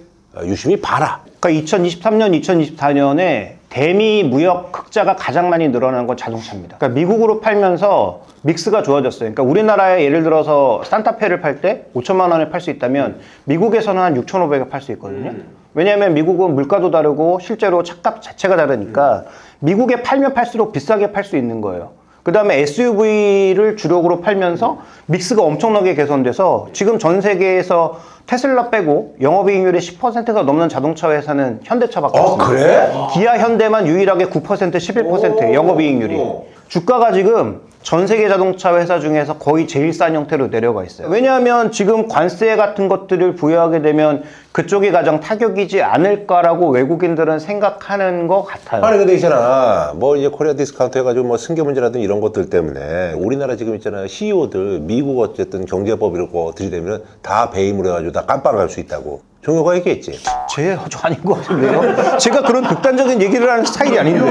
Speaker 1: 유심히 봐라.
Speaker 2: 그러니까 2023년, 2024년에 대미 무역 흑자가 가장 많이 늘어난 건 자동차입니다. 그러니까 미국으로 팔면서 믹스가 좋아졌어요. 그러니까 우리나라에 예를 들어서 산타페를 팔 때 5천만 원에 팔 수 있다면 미국에서는 한 6,500에 팔 수 있거든요. 왜냐하면 미국은 물가도 다르고 실제로 차값 자체가 다르니까 미국에 팔면 팔수록 비싸게 팔 수 있는 거예요. 그 다음에 SUV를 주력으로 팔면서 믹스가 엄청나게 개선돼서 지금 전 세계에서 테슬라 빼고 영업이익률이 10%가 넘는 자동차 회사는 현대차밖에 없습니다.
Speaker 1: 그래?
Speaker 2: 기아, 현대만 유일하게 9%, 11% 영업이익률이. 주가가 지금 전 세계 자동차 회사 중에서 거의 제일 싼 형태로 내려가 있어요. 왜냐하면 지금 관세 같은 것들을 부여하게 되면 그쪽이 가장 타격이지 않을까라고 외국인들은 생각하는 것 같아요.
Speaker 1: 아니 근데 있잖아 뭐 이제 코리아 디스카운트 해가지고 뭐 승계 문제라든 이런 것들 때문에 우리나라 지금 있잖아요 CEO들 미국 어쨌든 경제법 이런 거 들이대면 다 배임을 해가지고 다 깜빵할 수 있다고 종효가 얘기했지.
Speaker 2: 저 아닌 것 같은데요? 제가 그런 극단적인 얘기를 하는 스타일이 아닌데.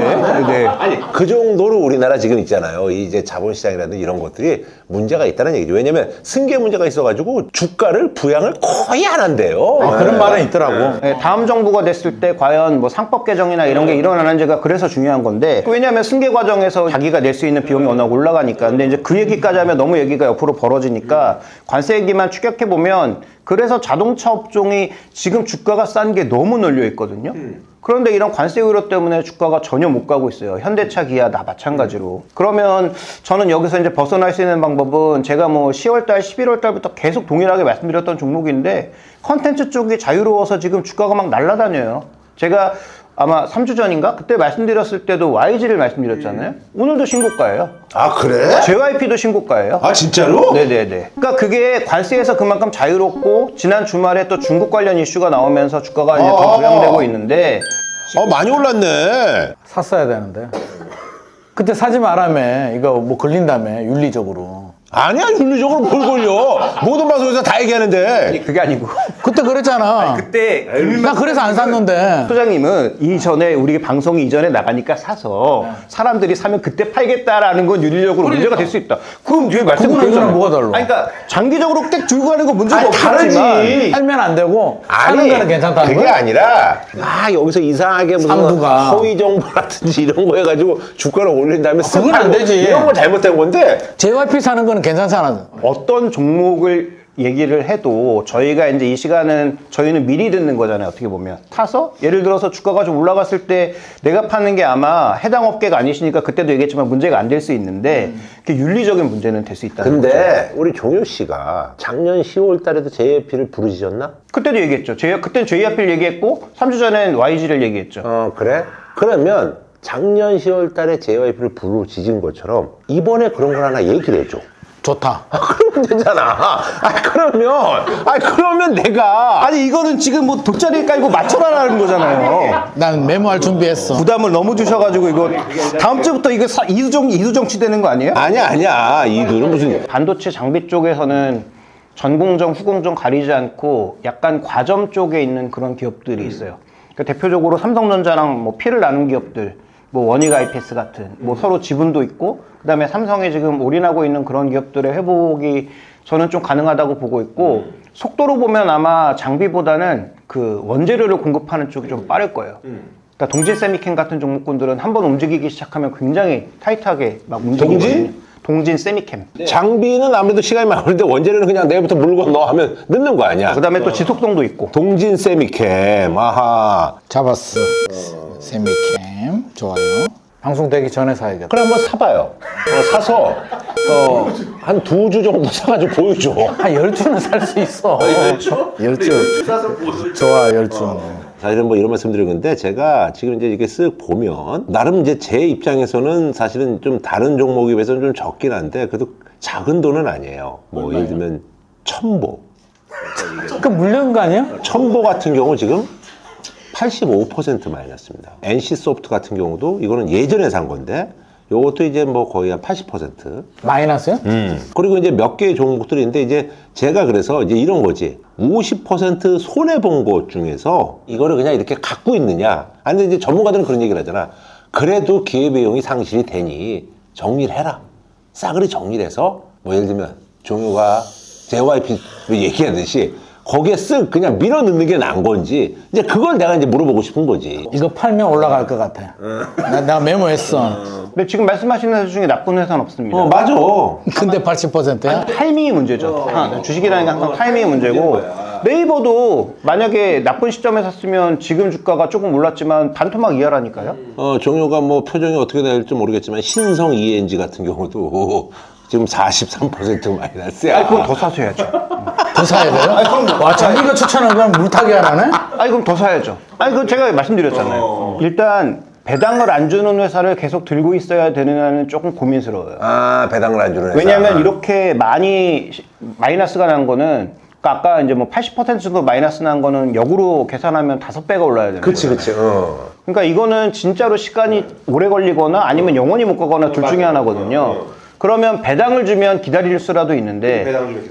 Speaker 2: 네.
Speaker 1: 아니 그 정도로 우리나라 지금 있잖아요. 이제 자본시장이라든 이런 것들이 문제가 있다는 얘기죠. 왜냐면 승계 문제가 있어가지고 주가를 부양을 거의 안 한대요.
Speaker 3: 그런 말은 있더라고.
Speaker 2: 네, 다음 정부가 됐을 때 과연 뭐 상법 개정이나 이런 게 일어나는지가 그래서 중요한 건데 왜냐하면 승계 과정에서 자기가 낼 수 있는 비용이 워낙 올라가니까 근데 이제 그 얘기까지 하면 너무 얘기가 옆으로 벌어지니까 관세 얘기만 추격해 보면 그래서 자동차 업종이 지금 주가가 싼 게 너무 널려 있거든요. 그런데 이런 관세 우려 때문에 주가가 전혀 못 가고 있어요. 현대차, 기아 다 마찬가지로. 그러면 저는 여기서 이제 벗어날 수 있는 방법은 제가 뭐 10월달, 11월달부터 계속 동일하게 말씀드렸던 종목인데 컨텐츠 쪽이 자유로워서 지금 주가가 막 날아다녀요. 제가 아마 3주 전인가? 그때 말씀드렸을 때도 YG를 말씀드렸잖아요. 오늘도 신고가예요.
Speaker 1: 아 그래?
Speaker 2: JYP도 신고가예요.
Speaker 1: 아 진짜로?
Speaker 2: 네네네. 그러니까 그게 관세에서 그만큼 자유롭고 지난 주말에 또 중국 관련 이슈가 나오면서 주가가 이제 더 부양되고 있는데
Speaker 1: 많이 올랐네.
Speaker 3: 샀어야 되는데. 그때 사지 말라며. 이거 뭐 걸린다며, 윤리적으로.
Speaker 1: 아니야, 윤리적으로 뭘 걸려. 모든 방송에서 다 얘기하는데.
Speaker 2: 그게 아니고
Speaker 3: 그때 그랬잖아.
Speaker 2: 그때
Speaker 3: 나 그래서 안 샀는데.
Speaker 2: 소장님은 이전에 우리 방송이 이전에 나가니까 사서 사람들이 사면 그때 팔겠다라는 건 윤리적으로 문제가 될 수 있다. 그럼 왜 말씀
Speaker 3: 그거랑 이거랑 뭐가 달라?
Speaker 2: 아니, 그러니까 장기적으로 땡 들고 가는 건 문제가
Speaker 1: 아니,
Speaker 2: 없겠지만
Speaker 1: 다르지.
Speaker 3: 살면 안 되고 사는
Speaker 1: 아니,
Speaker 3: 거는 괜찮다는
Speaker 1: 그게
Speaker 3: 거야?
Speaker 1: 아니라 여기서 이상하게 무슨
Speaker 3: 상부가.
Speaker 1: 허위 정보라든지 이런 거 해가지고 주가를 올린 다음에
Speaker 3: 그건 안
Speaker 1: 쓱
Speaker 3: 되지.
Speaker 1: 이런 거 잘못된 건데.
Speaker 3: JYP 사는 거는 괜찮잖아.
Speaker 2: 어떤 종목을 얘기를 해도 저희가 이제 이 시간은 저희는 미리 듣는 거잖아요. 어떻게 보면 타서 예를 들어서 주가가 좀 올라갔을 때 내가 파는 게 아마 해당 업계가 아니시니까 그때도 얘기했지만 문제가 안 될 수 있는데 그게 윤리적인 문제는 될 수 있다는 거죠.
Speaker 1: 근데 우리 종효 씨가 작년 10월 달에도 JYP를 부르짖었나?
Speaker 2: 그때도 얘기했죠. 그때는 JYP를 얘기했고 3주 전엔 YG를 얘기했죠.
Speaker 1: 그래? 그러면 작년 10월 달에 JYP를 부르짖은 것처럼 이번에 그런 걸 하나 얘기를 해줘.
Speaker 3: 좋다.
Speaker 1: 그러면 되잖아. 그러면 내가.
Speaker 2: 아니 이거는 지금 뭐 돗자리에 깔고 맞춰라라는 거잖아요.
Speaker 3: 난 메모할 준비했어.
Speaker 2: 부담을 너무 주셔가지고 이거 다음 주부터 이거 이두정치 되는 거 아니에요?
Speaker 1: 아니야. 이들은 무슨.
Speaker 2: 반도체 장비 쪽에서는 전공정, 후공정 가리지 않고 약간 과점 쪽에 있는 그런 기업들이 있어요. 그러니까 대표적으로 삼성전자랑 뭐 피를 나눈 기업들, 뭐 원익 IPS 같은 뭐 서로 지분도 있고 그다음에 삼성에 지금 올인하고 있는 그런 기업들의 회복이 저는 좀 가능하다고 보고 있고 속도로 보면 아마 장비보다는 그 원재료를 공급하는 쪽이 좀 빠를 거예요. 그러니까 동진 세미캠 같은 종목군들은 한번 움직이기 시작하면 굉장히 타이트하게 막 움직이거든요. 동진 세미캠.
Speaker 1: 장비는 아무래도 시간이 많이 걸리는데 원재료는 그냥 내일부터 물건 넣어 하면 넣는 거 아니야.
Speaker 2: 그다음에 또 지속성도 있고.
Speaker 1: 동진 세미캠. 아하.
Speaker 3: 잡았어. 세미캠. 좋아요. 방송 되기 전에 사야겠다.
Speaker 1: 그래 한번 사봐요. 사서 한 2주 정도 사가지고 보여줘.
Speaker 3: 한 10주는 살 수 있어. 10주. 좋아, 10주.
Speaker 1: 사실은 뭐 이런 말씀 드린 건데 제가 지금 이제 이렇게 쓱 보면 나름 이제 제 입장에서는 사실은 좀 다른 종목에 비해서는 좀 적긴 한데 그래도 작은 돈은 아니에요. 뭐 예를 들면 첨보.
Speaker 3: 그 물려는 거 아니야?
Speaker 1: 첨보 같은 경우 지금 85% 마이너스입니다. NC소프트 같은 경우도 이거는 예전에 산 건데 요것도 이제 뭐 거의 한 80%.
Speaker 3: 마이너스요?
Speaker 1: 그리고 이제 몇 개의 종목들이 있는데 이제 제가 그래서 이제 이런 거지. 50% 손해본 것 중에서 이거를 그냥 이렇게 갖고 있느냐. 아니, 근데 이제 전문가들은 그런 얘기를 하잖아. 그래도 기회비용이 상실이 되니 정리를 해라. 싸그리 정리를 해서 뭐 예를 들면 종효가 JYP 얘기하듯이 거기에 쓱 그냥 밀어 넣는 게 나은 건지 이제 그걸 내가 이제 물어보고 싶은 거지.
Speaker 3: 이거 팔면 올라갈 것 같아. 나 메모했어.
Speaker 2: 근데 지금 말씀하시는 회사 중에 나쁜 회사는 없습니다.
Speaker 1: 맞아.
Speaker 3: 근데 80%야?
Speaker 2: 타이밍이 문제죠. 주식이라는 게 항상 타이밍이 문제고 네이버도 만약에 나쁜 시점에 샀으면 지금 주가가 조금 올랐지만 반토막 이하라니까요.
Speaker 1: 종효가 뭐 표정이 어떻게 될지 모르겠지만 신성 ENG 같은 경우도 지금 43% 마이너스야.
Speaker 2: 아니 그럼 더 사셔야죠.
Speaker 3: 더 사야 돼요? 와, 자기가 추천한 건 물타기 하라네?
Speaker 2: 아니 그럼 더 사야죠. 아니 그건 제가 말씀드렸잖아요. 일단 배당을 안 주는 회사를 계속 들고 있어야 되느냐는 조금 고민스러워요.
Speaker 1: 배당을 안 주는 회사.
Speaker 2: 왜냐하면 이렇게 많이 마이너스가 난 거는 그러니까 아까 이제 뭐 80% 정도 마이너스 난 거는 역으로 계산하면 5배가 올라야 되는
Speaker 1: 그치.
Speaker 2: 그러니까 이거는 진짜로 시간이 오래 걸리거나 아니면 영원히 못 가거나 둘 중에 하나거든요. 그러면 배당을 주면 기다릴 수라도 있는데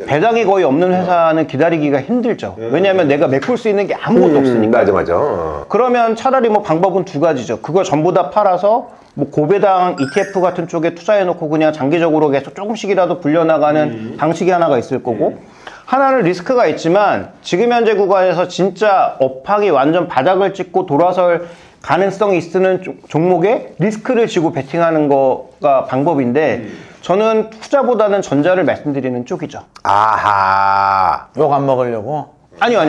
Speaker 2: 배당이 거의 없는 회사는 기다리기가 힘들죠. 왜냐하면 내가 메꿀 수 있는 게 아무것도 없으니까.
Speaker 1: 맞아.
Speaker 2: 그러면 차라리 뭐 방법은 두 가지죠. 그걸 전부 다 팔아서 뭐 고배당 ETF 같은 쪽에 투자해놓고 그냥 장기적으로 계속 조금씩이라도 불려나가는 방식이 하나가 있을 거고 하나는 리스크가 있지만 지금 현재 구간에서 진짜 업황이 완전 바닥을 찍고 돌아설 가능성이 있는 종목에 리스크를 지고 베팅하는 거가 방법인데 저는 투자보다는 전자를 말씀드리는 쪽이죠.
Speaker 1: 아하.
Speaker 3: 욕 안 먹으려고?
Speaker 2: 아니요.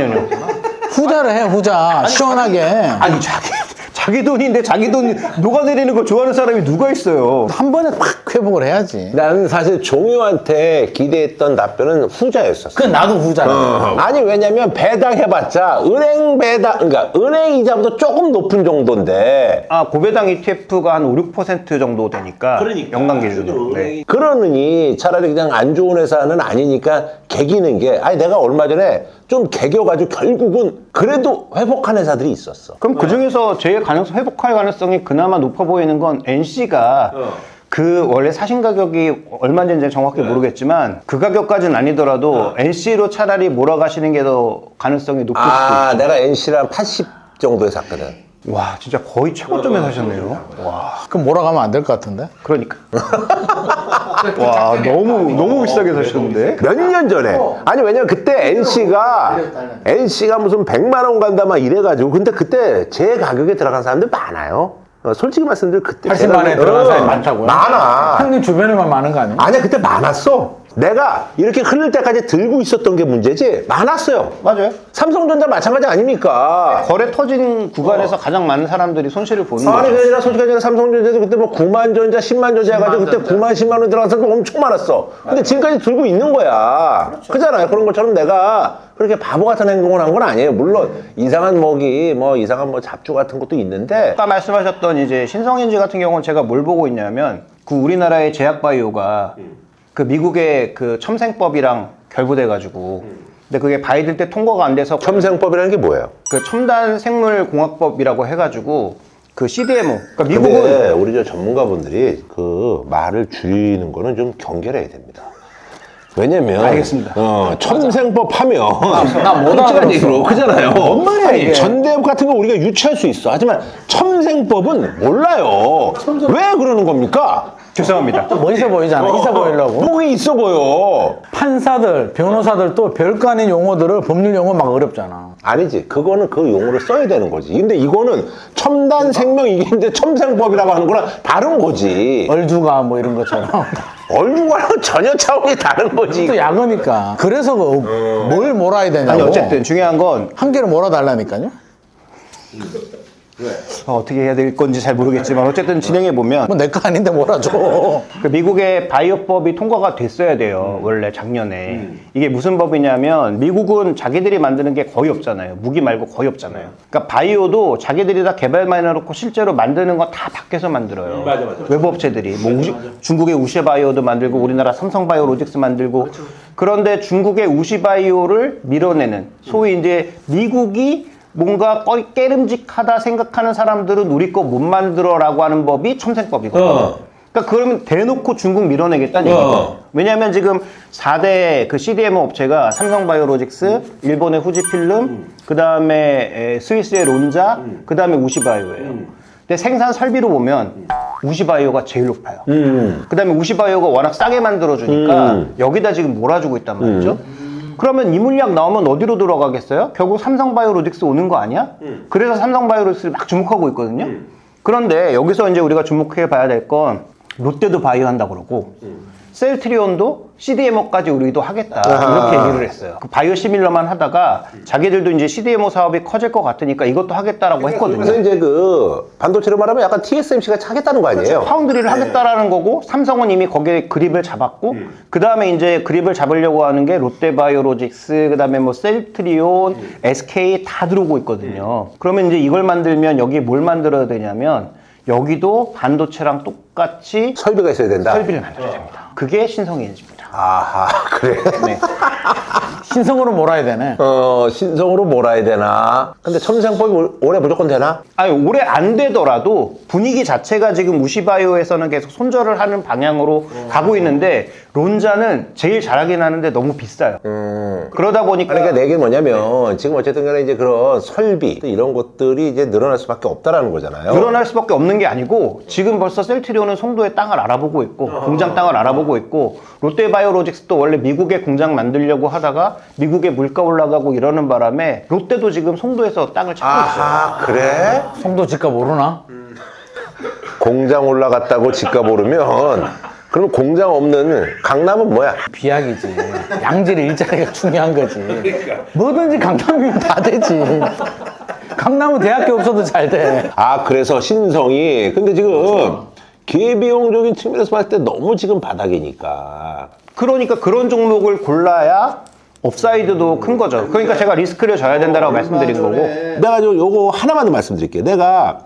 Speaker 3: 후자를 해, 후자. 시원하게.
Speaker 2: 아니 자기 돈인데 자기 돈 녹아내리는 걸 좋아하는 사람이 누가 있어요?
Speaker 3: 한 번에 팍 회복을 해야지.
Speaker 1: 나는 사실 종효한테 기대했던 답변은 후자였었어.
Speaker 3: 그 나도 후자야.
Speaker 1: 아니 왜냐면 배당해봤자 은행 배당, 그러니까 은행 이자보다 조금 높은 정도인데.
Speaker 2: 고배당 ETF가 한 5, 6% 정도 되니까 연간 기준으로. 네.
Speaker 1: 그러느니 차라리 그냥 안 좋은 회사는 아니니까 개기는 게, 아니 내가 얼마 전에 좀 개겨가지고 결국은 그래도 회복한 회사들이 있었어.
Speaker 2: 그럼 그 중에서 제일 회복할 가능성이 그나마 높아 보이는 건 NC가 그 원래 사신 가격이 얼마인지 정확히 모르겠지만 그 가격까지는 아니더라도 NC로 차라리 몰아가시는 게 더 가능성이 높을 수도
Speaker 1: 아,
Speaker 2: 있죠.
Speaker 1: 내가 NC랑 80 정도에 샀거든.
Speaker 2: 와 진짜 거의 최고점에 사셨네요. 와
Speaker 3: 그럼 몰아가면 안 될 것 같은데?
Speaker 2: 그러니까. 와 너무 비싸게 사셨는데.
Speaker 1: 몇 년 전에. 아니, 왜냐면 그때 NC가 무슨 100만 원 간다 막 이래가지고. 근데 그때 제 가격에 들어간 사람들 많아요. 솔직히 말씀드리면 그때
Speaker 3: 80만 원에 들어간 사람이 많다고요?
Speaker 1: 많아.
Speaker 3: 형님 주변에만 많은 거 아니에요?
Speaker 1: 아니야, 그때 많았어. 내가 이렇게 흐를 때까지 들고 있었던 게 문제지 많았어요.
Speaker 2: 맞아요.
Speaker 1: 삼성전자 마찬가지 아닙니까?
Speaker 2: 거래 터진 구간에서 가장 많은 사람들이 손실을 보는
Speaker 1: 아니,
Speaker 2: 거죠.
Speaker 1: 그게 아니라 솔직히 얘기하면 삼성전자도 그때 뭐 9만 전자, 10만 전자 해가지고 그때 9만, 10만 원 들어간 사람도 엄청 많았어. 근데 지금까지 들고 있는 거야. 그렇잖아요. 그런 것처럼 내가 그렇게 바보 같은 행동을 한 건 아니에요. 물론 이상한 먹이, 뭐 이상한 뭐 잡주 같은 것도 있는데.
Speaker 2: 아까 말씀하셨던 이제 신성인지 같은 경우는 제가 뭘 보고 있냐면 그 우리나라의 제약바이오가 그 미국의 그 첨생법이랑 결부돼가지고 근데 그게 바이든 때 통과가 안 돼서
Speaker 1: 첨생법이라는 게 뭐예요?
Speaker 2: 그 첨단 생물공학법이라고 해가지고 그 CDMO 그러니까
Speaker 1: 근데
Speaker 2: 미국은
Speaker 1: 우리 저 전문가분들이 그 말을 줄이는 거는 좀 경계해야 됩니다. 왜냐면
Speaker 2: 알겠습니다.
Speaker 1: 첨생법 하면
Speaker 3: 나못
Speaker 1: 솔직한
Speaker 3: 알아들었어.
Speaker 1: 얘기로 그잖아요.
Speaker 3: 뭔 말이야, 이게.
Speaker 1: 전대법 같은 거 우리가 유추할 수 있어. 하지만 첨생법은 몰라요. 왜 그러는 겁니까?
Speaker 2: 죄송합니다.
Speaker 3: 뭐 있어 보이잖아. 있어 보이려고.
Speaker 1: 뭐가 있어 보여.
Speaker 3: 판사들, 변호사들도 별거 아닌 용어들을 법률 용어 막 어렵잖아.
Speaker 1: 아니지. 그거는 그 용어를 써야 되는 거지. 근데 이거는 첨단 생명 이게 이제 첨생법이라고 하는 거랑 다른 거지.
Speaker 3: 얼주가 뭐 이런 것처럼.
Speaker 1: 얼굴과는 전혀 차원이 다른 거지.
Speaker 3: 또 약어니까. 그래서 뭘 몰아야 되냐고.
Speaker 2: 아니 어쨌든 중요한 건
Speaker 3: 한 개를 몰아달라니까요.
Speaker 2: 어떻게 해야 될 건지 잘 모르겠지만 어쨌든 진행해 보면
Speaker 3: 뭐 내 거 아닌데 몰아줘.
Speaker 2: 그 미국의 바이오법이 통과가 됐어야 돼요. 원래 작년에. 이게 무슨 법이냐면 미국은 자기들이 만드는 게 거의 없잖아요. 무기 말고 거의 없잖아요. 그러니까 바이오도 자기들이 다 개발만 해놓고 실제로 만드는 거 다 밖에서 만들어요.
Speaker 1: 맞아.
Speaker 2: 외부 업체들이. 뭐 중국의 우시바이오도 만들고 우리나라 삼성바이오로직스 만들고 그런데 중국의 우시바이오를 밀어내는 소위 이제 미국이 뭔가 깨름직하다 생각하는 사람들은 우리 거 못 만들어라고 하는 법이 첨생법이거든요. 그러니까 그러면 대놓고 중국 밀어내겠다는 얘기죠. 왜냐하면 지금 4대 그 CDMO 업체가 삼성바이오로직스, 일본의 후지필름, 그 다음에 스위스의 론자, 그 다음에 우시바이오예요. 근데 생산 설비로 보면 우시바이오가 제일 높아요. 그 다음에 우시바이오가 워낙 싸게 만들어주니까 여기다 지금 몰아주고 있단 말이죠. 그러면 이 물량 나오면 어디로 들어가겠어요? 결국 삼성바이오로직스 오는 거 아니야? 그래서 삼성바이오로직스를 막 주목하고 있거든요. 그런데 여기서 이제 우리가 주목해 봐야 될 건 롯데도 바이오 한다 그러고 셀트리온도 CDMO까지 우리도 하겠다 이렇게 얘기를 했어요. 그 바이오 시밀러만 하다가 자기들도 이제 CDMO 사업이 커질 것 같으니까 이것도 하겠다라고 했거든요.
Speaker 1: 그래서 이제 그 반도체로 말하면 약간 TSMC가 차겠다는 거 아니에요?
Speaker 2: 파운드리를 하겠다라는 거고 삼성은 이미 거기에 그립을 잡았고 그 다음에 이제 그립을 잡으려고 하는 게 롯데바이오로직스 그 다음에 뭐 셀트리온, SK 다 들어오고 있거든요. 그러면 이제 이걸 만들면 여기 뭘 만들어야 되냐면 여기도 반도체랑 똑같이
Speaker 1: 설비가 있어야 된다.
Speaker 2: 설비를 만들어야 됩니다. 그게 신성인지입니다.
Speaker 1: 아하, 그래.
Speaker 2: 네.
Speaker 3: 신성으로 몰아야 되네.
Speaker 1: 신성으로 몰아야 되나? 근데 첨생법이 올해 무조건 되나?
Speaker 2: 아니 올해 안 되더라도 분위기 자체가 지금 우시바이오에서는 계속 손절을 하는 방향으로 가고 있는데 론자는 제일 잘하긴 하는데 너무 비싸요. 그러다 보니까
Speaker 1: 그러니까 내 얘기는 뭐냐면 지금 어쨌든 간에 이제 그런 설비 이런 것들이 이제 늘어날 수밖에 없다라는 거잖아요.
Speaker 2: 늘어날 수밖에 없는 게 아니고 지금 벌써 셀트리온은 송도에 땅을 알아보고 있고 공장 땅을 알아보고 있고 롯데바이오로직스도 원래 미국에 공장 만들려고 하다가 미국에 물가 올라가고 이러는 바람에 롯데도 지금 송도에서 땅을 찾고 있어요.
Speaker 1: 아하, 그래?
Speaker 3: 송도 집값 오르나?
Speaker 1: 공장 올라갔다고 집값 오르면 그럼 공장 없는 강남은 뭐야?
Speaker 3: 비약이지. 양질 일자리가 중요한 거지. 뭐든지 강남이면 다 되지. 강남은 대학교 없어도 잘 돼.
Speaker 1: 아, 그래서 신성이 근데 지금 기회비용적인 측면에서 봤을 때 너무 지금 바닥이니까.
Speaker 2: 그러니까 그런 종목을 골라야 업사이드도 큰 거죠. 그러니까 제가 리스크를 져야 된다고 말씀드린 거고.
Speaker 1: 내가 요거 하나만 더 말씀드릴게요. 내가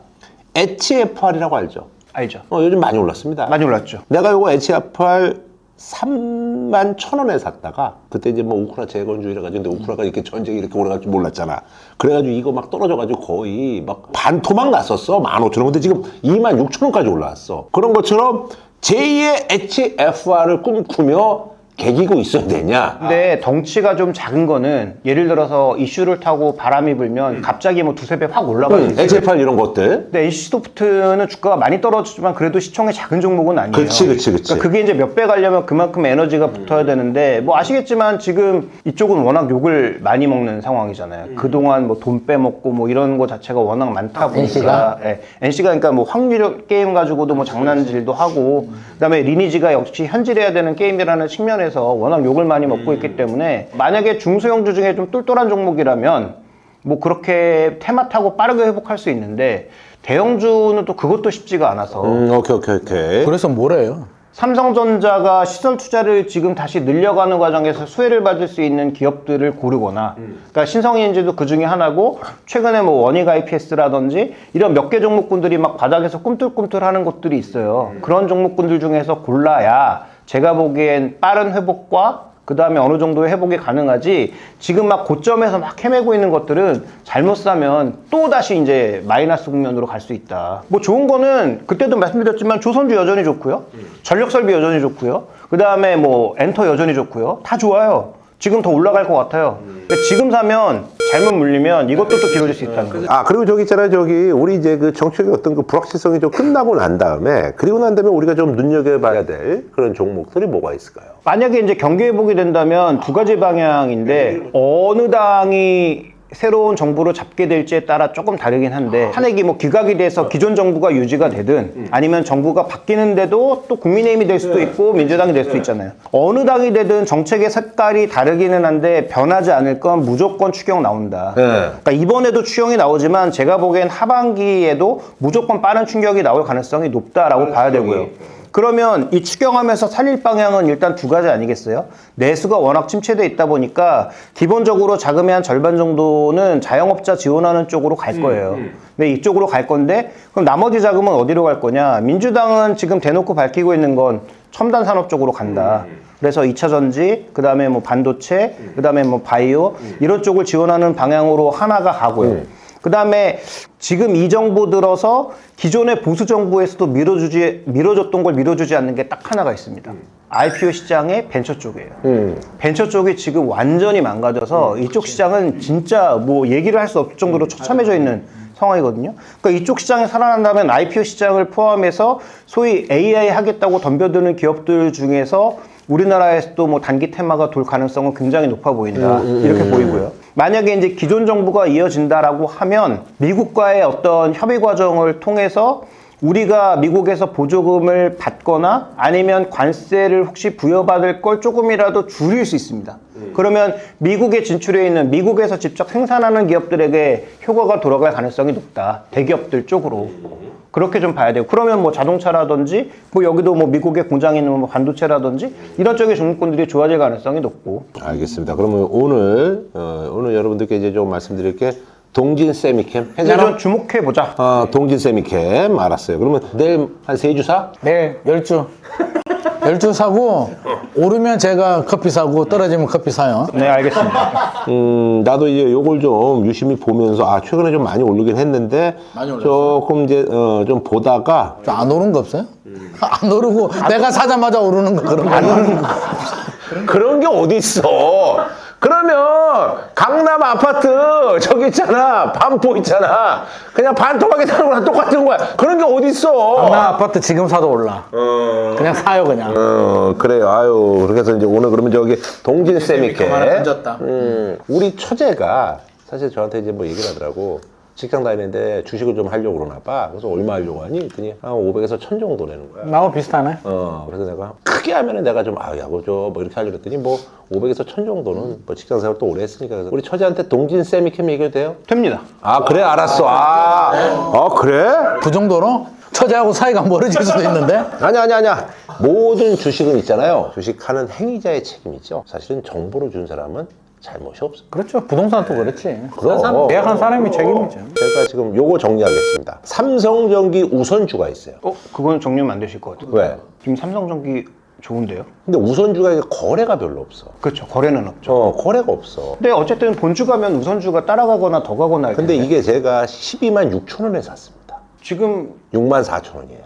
Speaker 1: HFR이라고 알죠?
Speaker 2: 알죠?
Speaker 1: 요즘 많이 올랐습니다.
Speaker 2: 많이 올랐죠.
Speaker 1: 내가 요거 HFR 31,000원에 샀다가 그때 이제 뭐 우크라 재건주의라 가지고 근데 우크라가 이렇게 전쟁이 이렇게 오래갈 줄 몰랐잖아. 그래가지고 이거 막 떨어져가지고 거의 막 반토막 났었어. 15,000원. 근데 지금 26,000원까지 올라왔어. 그런 것처럼 제2의 HFR을 꿈꾸며 개기고 있어야 되냐?
Speaker 2: 근데 덩치가 좀 작은 거는 예를 들어서 이슈를 타고 바람이 불면 갑자기 뭐 두세 배 확 올라갈 수 있어요.
Speaker 1: HFR 이런 것들.
Speaker 2: 근데 NC소프트는 주가가 많이 떨어지지만 그래도 시총이 작은 종목은 아니에요.
Speaker 1: 그치.
Speaker 2: 그러니까 그게 이제 몇 배 가려면 그만큼 에너지가 붙어야 되는데 뭐 아시겠지만 지금 이쪽은 워낙 욕을 많이 먹는 상황이잖아요. 그동안 뭐 돈 빼먹고 뭐 이런 거 자체가 워낙 많다 보니까
Speaker 3: NC가?
Speaker 2: 예, NC가 그러니까 뭐 확률 게임 가지고도 뭐 장난질도 하고 그다음에 리니지가 역시 현질해야 되는 게임이라는 측면에서 워낙 욕을 많이 먹고 있기 때문에 만약에 중소형주 중에 좀 똘똘한 종목이라면 뭐 그렇게 테마 타고 빠르게 회복할 수 있는데 대형주는 또 그것도 쉽지가 않아서
Speaker 1: 오케이.
Speaker 3: 그래서 뭐래요?
Speaker 2: 삼성전자가 시설 투자를 지금 다시 늘려가는 과정에서 수혜를 받을 수 있는 기업들을 고르거나 그러니까 신성인지도 그 중에 하나고 최근에 뭐 원익 IPS라든지 이런 몇 개 종목군들이 막 바닥에서 꿈틀꿈틀 하는 것들이 있어요. 그런 종목군들 중에서 골라야 제가 보기엔 빠른 회복과 그 다음에 어느 정도의 회복이 가능하지 지금 막 고점에서 막 헤매고 있는 것들은 잘못 사면 또 다시 이제 마이너스 국면으로 갈 수 있다. 뭐 좋은 거는 그때도 말씀드렸지만 조선주 여전히 좋고요. 전력설비 여전히 좋고요. 그 다음에 뭐 엔터 여전히 좋고요. 다 좋아요. 지금 더 올라갈 것 같아요. 근데 지금 사면 잘못 물리면 이것도 또 길어질 수 있다는 거죠.
Speaker 1: 아, 그리고 저기 있잖아요. 저기, 우리 이제 그 정책의 어떤 그 불확실성이 좀 끝나고 난 다음에, 그리고 난 다음에 우리가 좀 눈여겨봐야 될 그런 종목들이 뭐가 있을까요?
Speaker 2: 만약에 이제 경기 회복이 된다면 두 가지 방향인데 어느 당이 새로운 정부를 잡게 될지에 따라 조금 다르긴 한데 탄핵이 뭐 기각이 돼서 기존 정부가 유지가 되든 아니면 정부가 바뀌는데도 또 국민의힘이 될 수도 있고 민주당이 될 수도 있잖아요. 어느 당이 되든 정책의 색깔이 다르기는 한데 변하지 않을 건 무조건 추경 나온다. 그러니까 이번에도 추경이 나오지만 제가 보기엔 하반기에도 무조건 빠른 충격이 나올 가능성이 높다라고 봐야 되고요. 그러면 이 추경하면서 살릴 방향은 일단 두 가지 아니겠어요? 내수가 워낙 침체돼 있다 보니까 기본적으로 자금의 한 절반 정도는 자영업자 지원하는 쪽으로 갈 거예요. 근데 이쪽으로 갈 건데 그럼 나머지 자금은 어디로 갈 거냐? 민주당은 지금 대놓고 밝히고 있는 건 첨단 산업 쪽으로 간다. 그래서 2차 전지, 그 다음에 뭐 반도체, 그 다음에 뭐 바이오 이런 쪽을 지원하는 방향으로 하나가 가고요. 그 다음에 지금 이 정부 들어서 기존의 보수 정부에서도 밀어줬던 걸 밀어주지 않는 게 딱 하나가 있습니다. IPO 시장의 벤처 쪽이에요. 벤처 쪽이 지금 완전히 망가져서 이쪽 시장은 진짜 뭐 얘기를 할 수 없을 정도로 처참해져 있는 상황이거든요. 그러니까 이쪽 시장이 살아난다면 IPO 시장을 포함해서 소위 AI 하겠다고 덤벼드는 기업들 중에서 우리나라에서도 뭐 단기 테마가 돌 가능성은 굉장히 높아 보인다. 이렇게 보이고요. 만약에 이제 기존 정부가 이어진다라고 하면 미국과의 어떤 협의 과정을 통해서 우리가 미국에서 보조금을 받거나 아니면 관세를 혹시 부여받을 걸 조금이라도 줄일 수 있습니다. 그러면 미국에 진출해 있는 미국에서 직접 생산하는 기업들에게 효과가 돌아갈 가능성이 높다. 대기업들 쪽으로. 그렇게 좀 봐야 돼요. 그러면 뭐 자동차라든지 뭐 여기도 뭐 미국에 공장이 있는 뭐 반도체라든지 이런 쪽의 종목군들이 좋아질 가능성이 높고.
Speaker 1: 알겠습니다. 그러면 오늘 여러분들께 이제 좀 말씀드릴 게 동진 세미캠.
Speaker 2: 좀 주목해 보자.
Speaker 1: 동진 세미캠 알았어요. 그러면 내일 한 3주 사?
Speaker 3: 내일 10주. 10주 사고 오르면 제가 커피 사고 떨어지면 커피 사요.
Speaker 2: 네, 알겠습니다.
Speaker 1: 나도 이제 요걸 좀 유심히 보면서 최근에 좀 많이 오르긴 했는데
Speaker 3: 많이 올랐어요.
Speaker 1: 조금 이제 좀 보다가
Speaker 3: 안 오른 거 없어요? 안 오르고 내가 사자마자 오르는 거 그런 거 안 오르는 거.
Speaker 1: 그런 게 어디 있어? 그러면 강남 아파트 저기 있잖아, 반포 있잖아, 그냥 반토막에 사는 거랑 똑같은 거야. 그런 게 어디 있어?
Speaker 3: 나 아파트 지금 사도 올라. 그냥 사요 그냥.
Speaker 1: 그래요. 아유, 그렇게 해서 이제 오늘 그러면 저기 동진 쌤이께
Speaker 3: 던졌다.
Speaker 1: 우리 처제가 사실 저한테 이제 뭐 얘기를 하더라고. 직장 다니는데 주식을 좀 하려고 그러나 봐. 그래서 얼마 하려고 하니? 그랬더니 한 500에서 1000 정도 내는 거야.
Speaker 3: 나하고 비슷하네.
Speaker 1: 그래서 내가 크게 하면은 내가 좀 야구 뭐 이렇게 하려고 했더니 뭐 500에서 1000 정도는 뭐 직장 생활 또 오래 했으니까. 그래서 우리 처제한테 동진 세미캠 얘기해도 돼요?
Speaker 2: 됩니다.
Speaker 1: 그래, 알았어. 그래?
Speaker 3: 그 정도로? 처제하고 사이가 멀어질 수도 있는데?
Speaker 1: 아니야. 모든 주식은 있잖아요. 주식하는 행위자의 책임이죠. 사실은 정보를 준 사람은 잘못이 없어.
Speaker 3: 그렇죠. 부동산도 그렇지.
Speaker 1: 그럼.
Speaker 3: 계약한 사람이 책임이죠.
Speaker 1: 제가 지금 요거 정리하겠습니다. 삼성전기 우선주가 있어요.
Speaker 2: 그건 정리하면 안 되실 것 같아요.
Speaker 1: 왜?
Speaker 2: 지금 삼성전기 좋은데요?
Speaker 1: 근데 우선주가 이게 거래가 별로 없어.
Speaker 2: 그렇죠. 거래는 없죠.
Speaker 1: 거래가 없어.
Speaker 2: 근데 어쨌든 본주 가면 우선주가 따라가거나 더 가거나 할
Speaker 1: 근데
Speaker 2: 텐데.
Speaker 1: 이게 제가 12만 6천 원에 샀습니다.
Speaker 2: 지금
Speaker 1: 6만 4천 원이에요.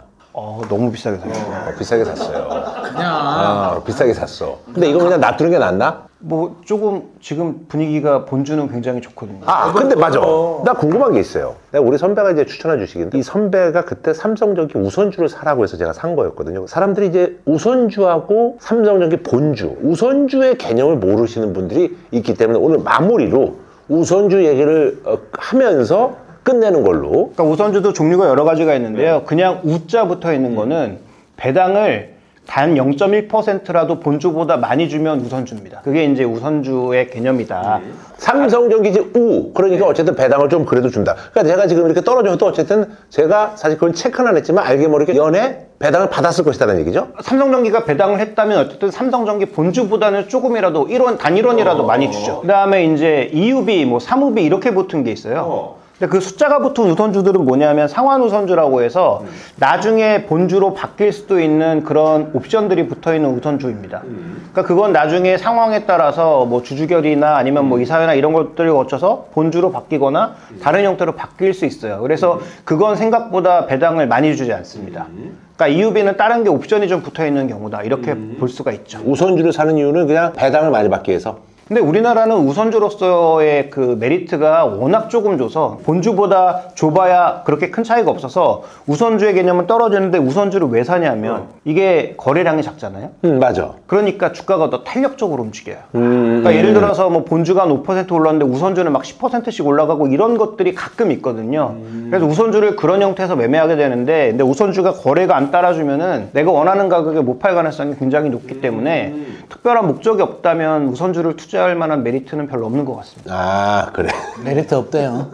Speaker 2: 너무 비싸게 샀어요.
Speaker 1: 비싸게 샀어요.
Speaker 3: 그냥
Speaker 1: 비싸게 샀어. 근데 이거 그냥 놔두는 게 낫나?
Speaker 2: 뭐 조금 지금 분위기가 본주는 굉장히 좋거든요.
Speaker 1: 근데 맞아. 나 궁금한 게 있어요. 내가 우리 선배가 이제 추천해 주시긴데 이 선배가 그때 삼성전기 우선주를 사라고 해서 제가 산 거였거든요. 사람들이 이제 우선주하고 삼성전기 본주, 우선주의 개념을 모르시는 분들이 있기 때문에 오늘 마무리로 우선주 얘기를 하면서 끝내는 걸로.
Speaker 2: 그러니까 우선주도 종류가 여러 가지가 있는데요. 그냥 우자 붙어 있는 거는 배당을 단 0.1%라도 본주보다 많이 주면 우선주입니다. 그게 이제 우선주의 개념이다.
Speaker 1: 삼성전기지 우. 그러니까 어쨌든 배당을 좀 그래도 준다. 그러니까 제가 지금 이렇게 떨어져도 어쨌든 제가 사실 그건 체크는 안 했지만 알게 모르게 연에 배당을 받았을 것이다는 얘기죠.
Speaker 2: 삼성전기가 배당을 했다면 어쨌든 삼성전기 본주보다는 조금이라도 단 1원이라도 많이 주죠. 그 다음에 이제 EUB, 뭐 사무비 이렇게 붙은 게 있어요. 근데 그 숫자가 붙은 우선주들은 뭐냐면 상환 우선주라고 해서 나중에 본주로 바뀔 수도 있는 그런 옵션들이 붙어 있는 우선주입니다. 그러니까 그건 나중에 상황에 따라서 뭐 주주결의나 아니면 뭐 이사회나 이런 것들을 거쳐서 본주로 바뀌거나 다른 형태로 바뀔 수 있어요. 그래서 그건 생각보다 배당을 많이 주지 않습니다. 그러니까 EUB는 다른 게 옵션이 좀 붙어 있는 경우다. 이렇게 볼 수가 있죠.
Speaker 1: 우선주를 사는 이유는 그냥 배당을 많이 받기 위해서.
Speaker 2: 근데 우리나라는 우선주로서의 그 메리트가 워낙 조금 줘서 본주보다 좁아야 그렇게 큰 차이가 없어서 우선주의 개념은 떨어지는데 우선주를 왜 사냐면 이게 거래량이 작잖아요.
Speaker 1: 맞아.
Speaker 2: 그러니까 주가가 더 탄력적으로 움직여요. 그러니까 예를 들어서 뭐 본주가 한 5% 올랐는데 우선주는 막 10%씩 올라가고 이런 것들이 가끔 있거든요. 그래서 우선주를 그런 형태에서 매매하게 되는데 근데 우선주가 거래가 안 따라주면은 내가 원하는 가격에 못 팔 가능성이 굉장히 높기 때문에 특별한 목적이 없다면 우선주를 투자할 만한 메리트는 별로 없는 것 같습니다.
Speaker 1: 그래.
Speaker 3: 메리트 없대요.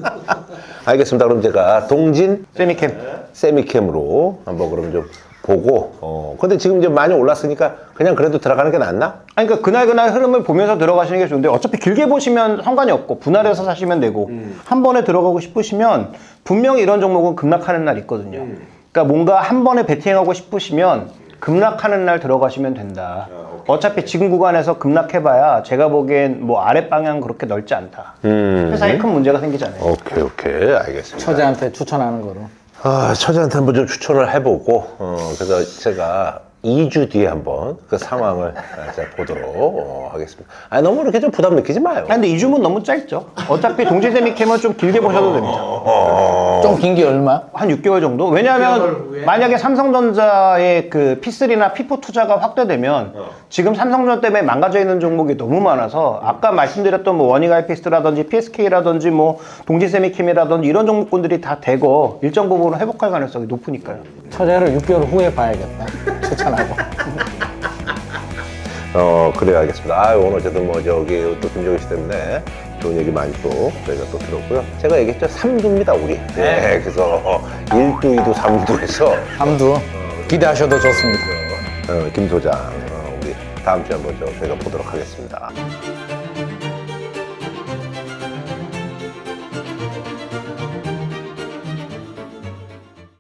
Speaker 1: 알겠습니다. 그럼 제가 동진
Speaker 2: 세미캠.
Speaker 1: 세미캠으로 한번 그럼 좀 보고. 근데 지금 이제 많이 올랐으니까 그냥 그래도 들어가는 게 낫나?
Speaker 2: 아니, 그러니까 그날 흐름을 보면서 들어가시는 게 좋은데 어차피 길게 보시면 상관이 없고 분할해서 사시면 되고 한 번에 들어가고 싶으시면 분명히 이런 종목은 급락하는 날 있거든요. 그러니까 뭔가 한 번에 베팅하고 싶으시면 급락하는 날 들어가시면 된다. 어차피 지금 구간에서 급락해봐야 제가 보기엔 뭐 아랫 방향 그렇게 넓지 않다. 회사에 큰 문제가 생기지 않아요.
Speaker 1: 오케이. 알겠습니다.
Speaker 3: 처제한테 추천하는 거로.
Speaker 1: 처제한테 한번 좀 추천을 해보고, 그래서 제가 2주 뒤에 한번 그 상황을 제가 보도록 하겠습니다. 너무 이렇게 좀 부담 느끼지 마요.
Speaker 2: 근데 2주면 너무 짧죠. 어차피 동질세미캠은 좀 길게 보셔도 됩니다.
Speaker 3: 좀 긴 게 얼마?
Speaker 2: 한 6개월 정도? 왜냐하면 만약에 삼성전자의 그 P3나 P4 투자가 확대되면 지금 삼성전자 때문에 망가져 있는 종목이 너무 많아서 아까 말씀드렸던 뭐 원익 IPS라든지 PSK라든지 뭐 동질세미캠이라든지 이런 종목군들이 다 되고 일정 부분 회복할 가능성이 높으니까요.
Speaker 3: 처제를 6개월 후에 봐야겠다. 추천하고.
Speaker 1: 그래요. 알겠습니다. 오늘 어쨌든 뭐 저기 또 김정희 씨 때문에 좋은 얘기 많이 또 저희가 또 들었고요. 제가 얘기했죠. 3두입니다, 우리. 네. 그래서 1두, 2두, 3두 해서
Speaker 3: 삼두 기대하셔도 좋습니다.
Speaker 1: 김 소장, 우리 다음 주에 한번 저희가 보도록 하겠습니다.